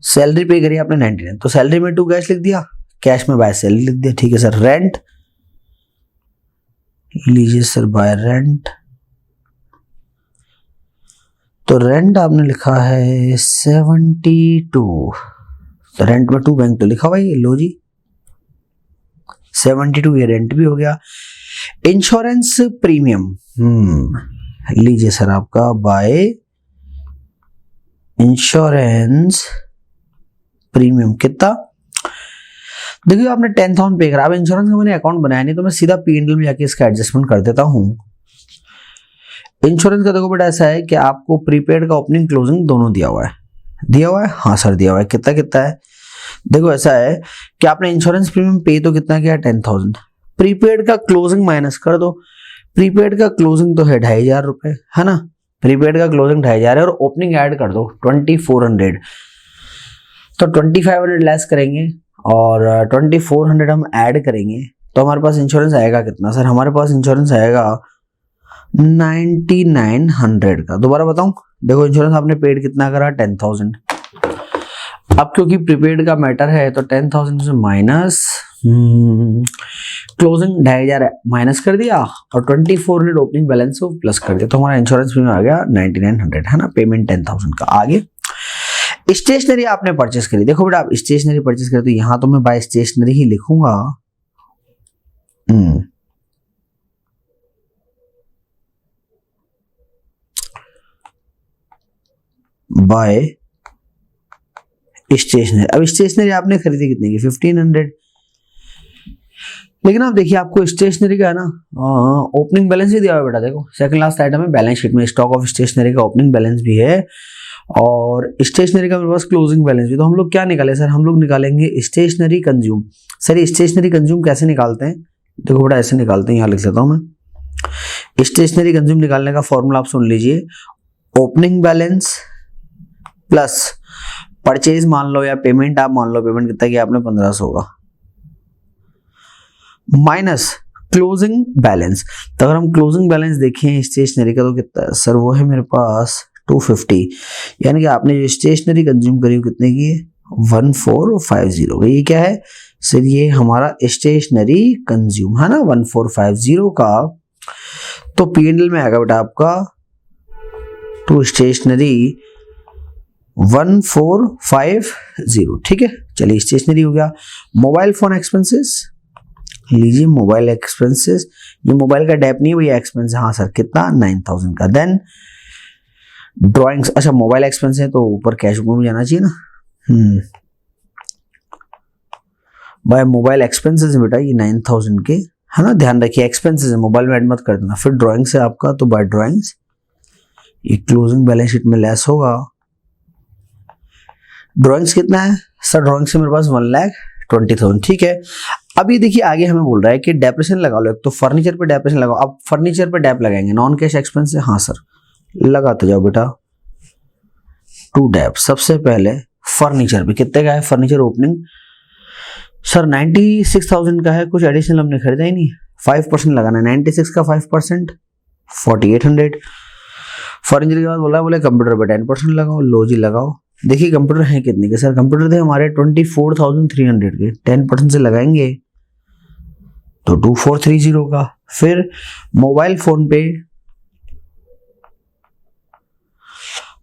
सैलरी पे करी आपने 99, तो सैलरी में 2 कैश लिख दिया, कैश में बाय सैलरी लिख दिया, ठीक है सर। रेंट लीजिए सर, बाय रेंट, तो रेंट आपने लिखा है 72, तो रेंट में 2 बैंक तो लिखा भाई, लो जी 72, ये रेंट भी हो गया। इंश्योरेंस प्रीमियम लीजिए सर आपका बाय इंश्योरेंस प्रीमियम, कितना? देखिए आपने 10,000 पे करा। अब इंश्योरेंस का मैंने अकाउंट बनाया नहीं, तो मैं सीधा P&L में जाके इसका एडजस्टमेंट कर देता हूं। इंश्योरेंस का देखो बेटा ऐसा है कि आपको प्रीपेड का ओपनिंग क्लोजिंग दोनों दिया हुआ है दिया हुआ है, हाँ सर दिया हुआ है। कितना कितना है, देखो ऐसा है कि आपने इंश्योरेंस प्रीमियम पे तो कितना किया, 10,000। प्रीपेड का क्लोजिंग माइनस कर दो, प्रीपेड का क्लोजिंग तो है 2,500 रुपए, है ना, प्रीपेड का क्लोजिंग 2,500 है, और ओपनिंग ऐड कर दो 2400, तो 2500 लेस करेंगे और 2400 हम ऐड करेंगे, तो हमारे पास इंश्योरेंस आएगा कितना सर, हमारे पास इंश्योरेंस आएगा 9900 का। दोबारा बताऊं, देखो इंश्योरेंस आपने पेड कितना करा, 10,000। अब क्योंकि प्रीपेड का मैटर है तो 10,000 से माइनस क्लोजिंग 2,500 माइनस कर दिया और 2400 ओपनिंग बैलेंस को प्लस कर दिया, तो हमारा इंश्योरेंस प्रीमियम आ गया 9900, है ना, पेमेंट 10,000 का। आगे स्टेशनरी आपने परचेस करी, देखो बेटा आप स्टेशनरी परचेस करें तो यहां तो मैं बाय स्टेशनरी ही लिखूंगा, बाय स्टेशनरी। अब स्टेशनरी आपने खरीदी कितने की, 1500, लेकिन आप देखिए आपको स्टेशनरी का है ना ओपनिंग बैलेंस ही दिया हुआ है बेटा, देखो सेकंड लास्ट आइटम है बैलेंस शीट में, स्टॉक ऑफ स्टेशनरी का ओपनिंग बैलेंस भी है और स्टेशनरी का मेरे पास क्लोजिंग बैलेंस भी। तो हम लोग क्या निकाले सर, हम लोग निकालेंगे स्टेशनरी कंज्यूम। सर ये स्टेशनरी कंज्यूम कैसे निकालते हैं, देखो बेटा ऐसे निकालते हैं, यहाँ लिख लेता हूं मैं। स्टेशनरी कंज्यूम निकालने का फॉर्मूला आप सुन लीजिए, ओपनिंग बैलेंस प्लस परचेज मान लो या पेमेंट आप मान लो, पेमेंट कितना किया आपने 1500 का, माइनस क्लोजिंग बैलेंस। तो अगर हम क्लोजिंग बैलेंस देखें स्टेशनरी का तो कितना है सर, वो है मेरे पास 250, यानी कि आपने जो स्टेशनरी कंज्यूम करी वो कितने की है, 1450। ये क्या है सर, ये हमारा स्टेशनरी कंज्यूम है ना 1450 का, तो पीएनएल में आएगा बेटा आपका टू स्टेशनरी 1450, ठीक है। चलिए स्टेशनरी हो गया। मोबाइल फोन एक्सपेंसेस लीजिए, मोबाइल एक्सपेंसेस, ये मोबाइल का डेप नहीं है भैया, एक्सपेंस है, हाँ सर कितना 9000 का। देन ड्राइंग्स, अच्छा मोबाइल एक्सपेंस है तो ऊपर कैश बुक में जाना चाहिए ना, बाय मोबाइल एक्सपेंसेस बेटा ये 9000 के, है ना, ध्यान रखिए एक्सपेंसेस है, मोबाइल में ऐड मत कर देना। फिर ड्राइंग्स है आपका, तो बाय ड्राइंग्स ये क्लोजिंग बैलेंस शीट में लेस होगा। ड्राइंग्स कितना है सर, ड्राइंग्स से मेरे पास 1,20,000, ठीक है। अब ये देखिए आगे हमें बोल रहा है कि डेप्रेशन लगा लो, एक तो फर्नीचर पे डेप्रेशन लगाओ। अब फर्नीचर पे डेप लगाएंगे, नॉन कैश एक्सपेंस है, हाँ सर लगाते जाओ बेटा, 2 डेप। सबसे पहले फर्नीचर पे कितने का है, फर्नीचर ओपनिंग सर 96,000 का है, कुछ एडिशनल हमने खरीदा ही नहीं, 5% लगाना है, 96 का 5% 4800। फर्नीचर के बाद बोले कंप्यूटर पे 10% लगाओ, लो जी लगाओ। देखिए कंप्यूटर है कितने के सर, कंप्यूटर थे हमारे 24,300 के, 10% से लगाएंगे तो 2430 का। फिर मोबाइल फोन पे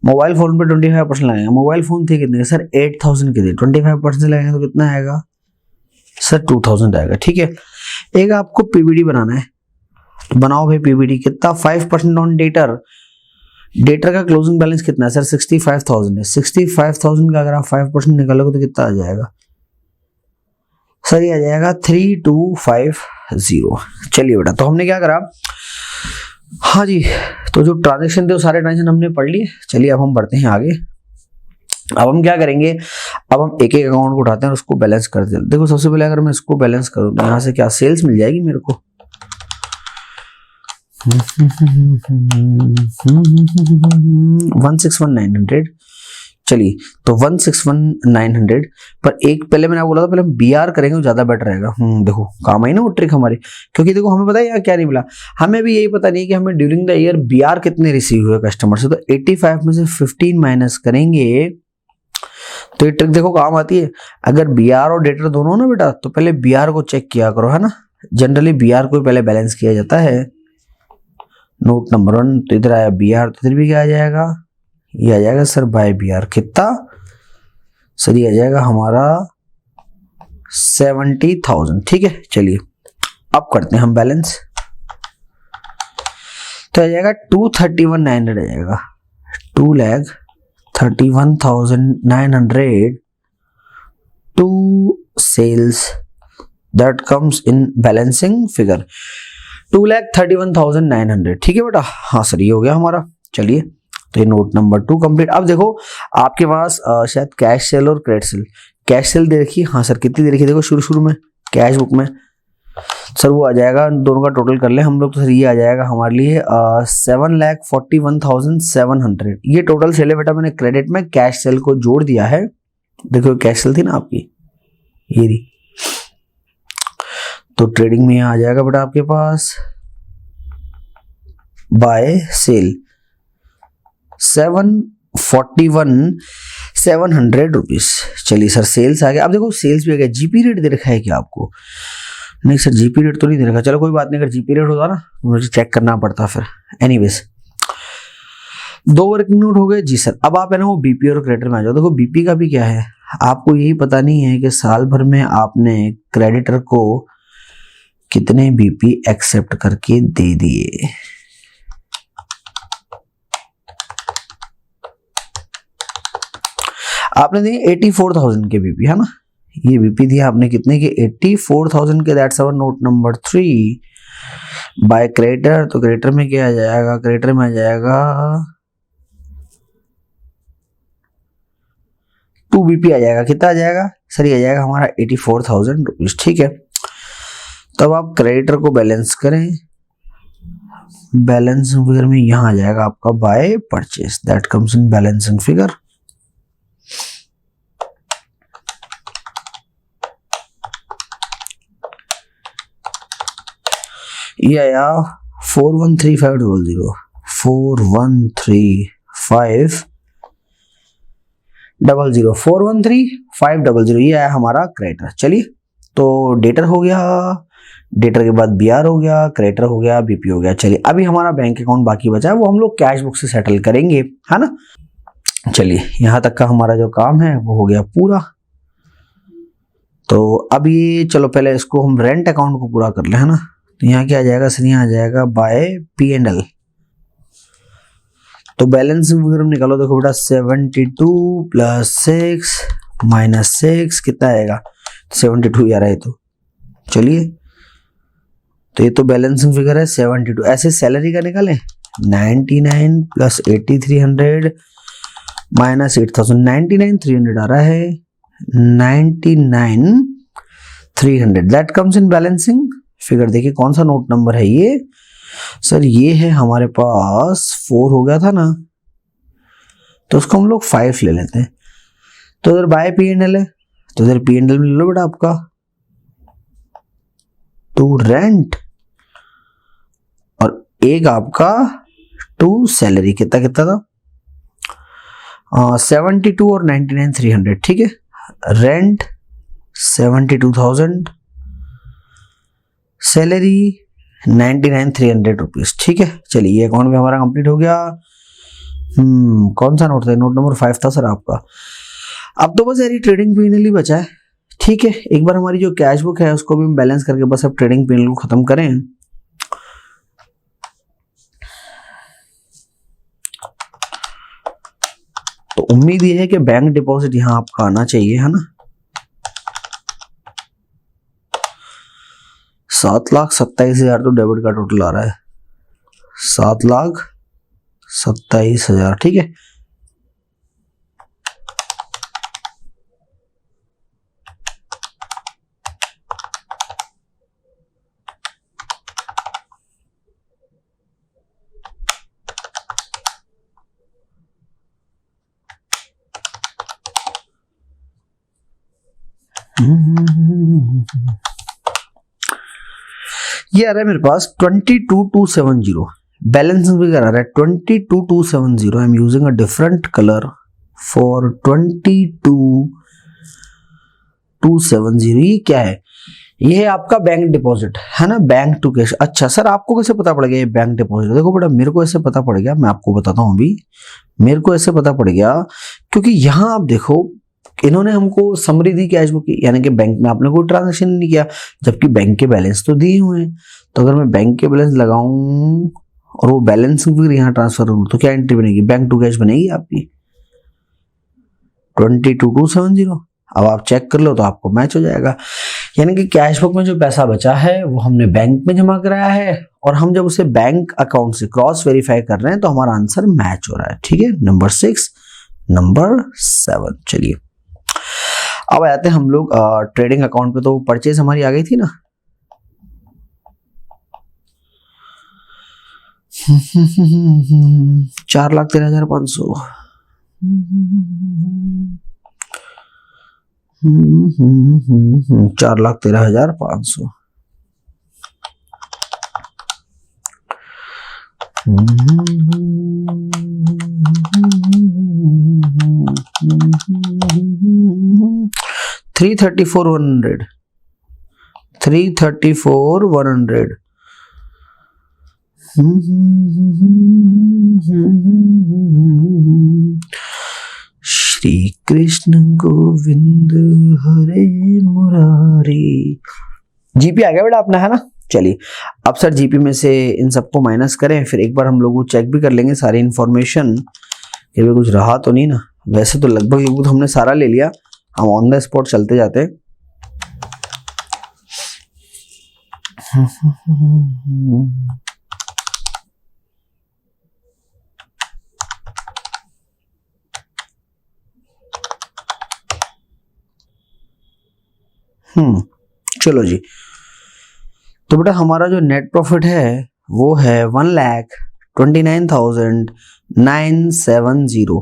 25% लगाएंगे, मोबाइल फोन थे कितने के सर 8,000 के थे, 25% से लगाएंगे तो कितना आएगा सर 2,000 आएगा, ठीक है। एक आपको पीबीडी बनाना है, तो बनाओ भाई पीबीडी, कितना 5% ऑन डेटर, डेटर का क्लोजिंग बैलेंस कितना है सर 65,000 है, 65,000 का अगर आप 5% निकालोगे तो कितना आ जाएगा सर, ये आ जाएगा 3250। चलिए बेटा, तो हमने क्या करा, हाँ जी, तो जो ट्रांजेक्शन थे वो सारे ट्रांजेक्शन हमने पढ़ लिए। चलिए अब हम बढ़ते हैं आगे। अब हम क्या करेंगे, अब हम एक एक अकाउंट को उठाते हैं और उसको बैलेंस करते हैं। देखो सबसे पहले अगर मैं इसको बैलेंस करूं तो यहाँ से क्या सेल्स मिल जाएगी मेरे को, 161,900। चलिए तो 161,900 पर एक पहले मैंने बोला था पहले हम बीआर करेंगे तो ज्यादा बेटर रहेगा। देखो काम आई ना वो ट्रिक हमारी, क्योंकि देखो हमें पता है यार क्या नहीं मिला, हमें भी यही पता नहीं है कि हमें ड्यूरिंग द ईयर बीआर कितने रिसीव हुए कस्टमर से। तो 85 में से 15 माइनस करेंगे तो ये ट्रिक देखो काम आती है। अगर बीआर और डेटर दोनों हो ना बेटा, तो पहले बीआर को चेक किया करो, है ना, जनरली बीआर को पहले बैलेंस किया जाता है। नोट नंबर 1, तो इधर आया बीआर, तो इधर भी क्या आ जाएगा, ये आ जाएगा सर बाय बीआर, कितना सर ये आ जाएगा हमारा 70,000, ठीक है। चलिए अब करते हैं हम बैलेंस, तो आ जाएगा 231,900 आ जाएगा, 2,31,900 to sales that comes in balancing figure 2,31,900, ठीक है बेटा, हाँ सर ये हो गया हमारा। चलिए तो ये नोट नंबर 2 कंप्लीट। अब देखो आपके पास शायद कैश सेल और क्रेडिट सेल, कैश सेल दे रखी है, हाँ सर कितनी दे रखी है, देखो शुरू में कैश बुक में सर वो आ जाएगा, दोनों का टोटल कर ले हम लोग तो सर ये आ जाएगा हमारे लिए 7,41,700। ये टोटल सेल है बेटा, मैंने क्रेडिट में कैश सेल को जोड़ दिया है। देखो कैश सेल थी ना आपकी ये रही, तो ट्रेडिंग में आ जाएगा बेटा आपके पास बाय सेल 741,700 रुपीज। चलिए सर सेल्स आ गया। अब देखो सेल्स भी आ गया। जीपी रेट दे रखा है क्या आपको? नहीं सर जीपी रेट तो नहीं दे रखा। चलो कोई बात नहीं, अगर जीपी रेट होता ना मुझे चेक करना पड़ता फिर। एनीवेज 2 वर्किंग नोट हो गए जी सर। अब आप है ना वो बीपी और क्रेडिटर में आ जाओ। देखो बीपी का भी क्या है, आपको यही पता नहीं है कि साल भर में आपने क्रेडिटर को कितने बीपी एक्सेप्ट करके दे दिए। आपने दिए 84,000 के बीपी, है ना, ये बीपी दिया आपने कितने के 84,000 के। That's our note number 3 by creditor. तो क्रेडिटर में क्या आ जाएगा, क्रेडिटर में आ जाएगा 2 बीपी आ जाएगा। कितना आ जाएगा सर? ये आ जाएगा हमारा 84,000 रुपीज। ठीक है, तब आप क्रेडिटर को बैलेंस करें, बैलेंस फिगर में यहां आ जाएगा आपका by purchase, that comes in balancing figure. ये आया 413500, 413500, 413500, ये आया हमारा क्रेडिटर। चलिए तो डेटर हो गया, डेटर के बाद बीआर हो गया, क्रेडिटर हो गया, बीपी हो गया। चलिए अभी हमारा बैंक अकाउंट बाकी बचा है, वो हम लोग कैश बुक से सेटल करेंगे, है ना। चलिए यहां तक का हमारा जो काम है वो हो गया पूरा। तो अब ये चलो पहले इसको हम रेंट अकाउंट को पूरा कर ले, है ना। तो यहाँ क्या आ जाएगा सर? यहाँ आ जाएगा बाय P&L। तो बैलेंस वगैरह निकालो। देखो बेटा 72 + 6 - 6 कितना आएगा? 72 आ रहा है। तो चलिए तो ये तो बैलेंसिंग फिगर है 72। ऐसे सैलरी का निकालें 99 + 8,300 - 8,000, 99,300 आ रहा है, 99,300 that comes in balancing figure. देखिए कौन सा नोट नंबर है ये सर? ये है हमारे पास 4 हो गया था ना, तो उसको हम लोग 5 ले लेते हैं। तो इधर बाय P&L है, तो इधर P&L में ले लो बेटा आपका टू रेंट और एक आपका टू सैलरी। कितना कितना था? 72 और 99,300। ठीक है, रेंट 72,000, सैलरी 99,300 रुपीज। ठीक है, चलिए ये अकाउंट में हमारा कंप्लीट हो गया। कौन सा नोट था? नोट नंबर 5 था सर आपका। अब तो बस यार ट्रेडिंग P&L ही बचा है। ठीक है, एक बार हमारी जो कैश बुक है उसको भी हम बैलेंस करके बस अब ट्रेडिंग P&L को खत्म करें। तो उम्मीद ये है कि बैंक डिपॉजिट यहां आपका आना चाहिए, है ना। 7,27,000 तो डेबिट का टोटल आ रहा है, 7,27,000। ठीक है, ये आ रहा है मेरे पास 22,270 बैलेंसिंग फिगर आ रहा है 22,270। I am using a different colour for 22,270। ये क्या है? ये है आपका बैंक डिपॉजिट, है ना, बैंक टू कैश। अच्छा सर आपको कैसे पता पड़ गया ये बैंक डिपॉजिट? देखो बेटा मेरे को ऐसे पता पड़ गया, मैं आपको बताता हूँ अभी। मेरे को ऐसे पता पड़ गया क्योंकि यहाँ आप देखो इन्होंने हमको समरी दी कैश बुक की, यानी कि बैंक में आपने कोई ट्रांजेक्शन नहीं किया, जबकि बैंक के बैलेंस तो दिए हुए हैं। तो अगर मैं बैंक के बैलेंस लगाऊं और वो बैलेंस फिर यहाँ ट्रांसफर करूं तो क्या एंट्री बनेगी? बैंक टू कैश बनेगी आपकी 22,270। अब आप चेक कर लो तो आपको मैच हो जाएगा। यानी कि कैश बुक में जो पैसा बचा है वो हमने बैंक में जमा कराया है, और हम जब उसे बैंक अकाउंट से क्रॉस वेरीफाई कर रहे हैं तो हमारा आंसर मैच हो रहा है। ठीक है, नंबर 6, नंबर 7। चलिए अब आते हैं हम लोग ट्रेडिंग अकाउंट पे। तो परचेज हमारी आ गई थी ना, 4,13,500। 4,13,500। $334,100। 334,100। श्री कृष्ण गोविंद हरे मुरारी। जीपी आ गया बेटा अपना, है ना। चलिए अब सर जीपी में से इन सबको माइनस करें, फिर एक बार हम लोग चेक भी कर लेंगे सारी इंफॉर्मेशन, फिर भी कुछ रहा तो नहीं ना। वैसे तो लगभग तो हमने सारा ले लिया, हम ऑन द स्पॉट चलते जाते हैं। चलो जी, तो बेटा हमारा जो नेट प्रॉफिट है वो है 1,29,970।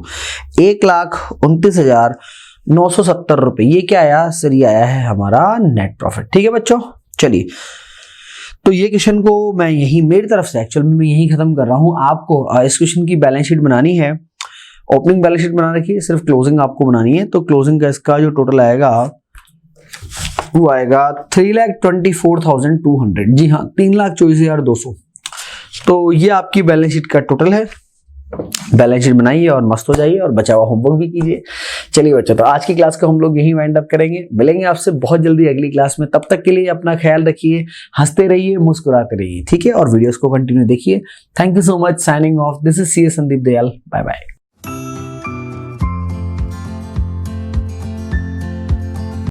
1,29,970 रुपए। ये क्या आया सर? ये आया है हमारा नेट प्रॉफिट। ठीक है बच्चों, चलिए तो ये क्वेश्चन को मैं यही मेरी तरफ से एक्चुअल में मैं यही खत्म कर रहा हूं। आपको इस क्वेश्चन की बैलेंस शीट बनानी है, ओपनिंग बैलेंस शीट बना रखी है, सिर्फ क्लोजिंग आपको बनानी है। तो क्लोजिंग का इसका जो टोटल आएगा वो आएगा 3,24,200। जी हाँ, 3,24,200। तो ये आपकी बैलेंस शीट का टोटल है। बैलेंस शीट बनाइए और मस्त हो जाइए और बचा हुआ होमवर्क भी कीजिए। चलिए बच्चों, तो आज की क्लास को हम लोग यही वाइंड अप करेंगे। मिलेंगे आपसे बहुत जल्दी अगली क्लास में। तब तक के लिए अपना ख्याल रखिए, हंसते रहिए, मुस्कुराते रहिए। ठीक है, और वीडियोस को कंटिन्यू देखिए। Thank you so much. Signing off, this is CS Sandeep Dayal. Bye bye.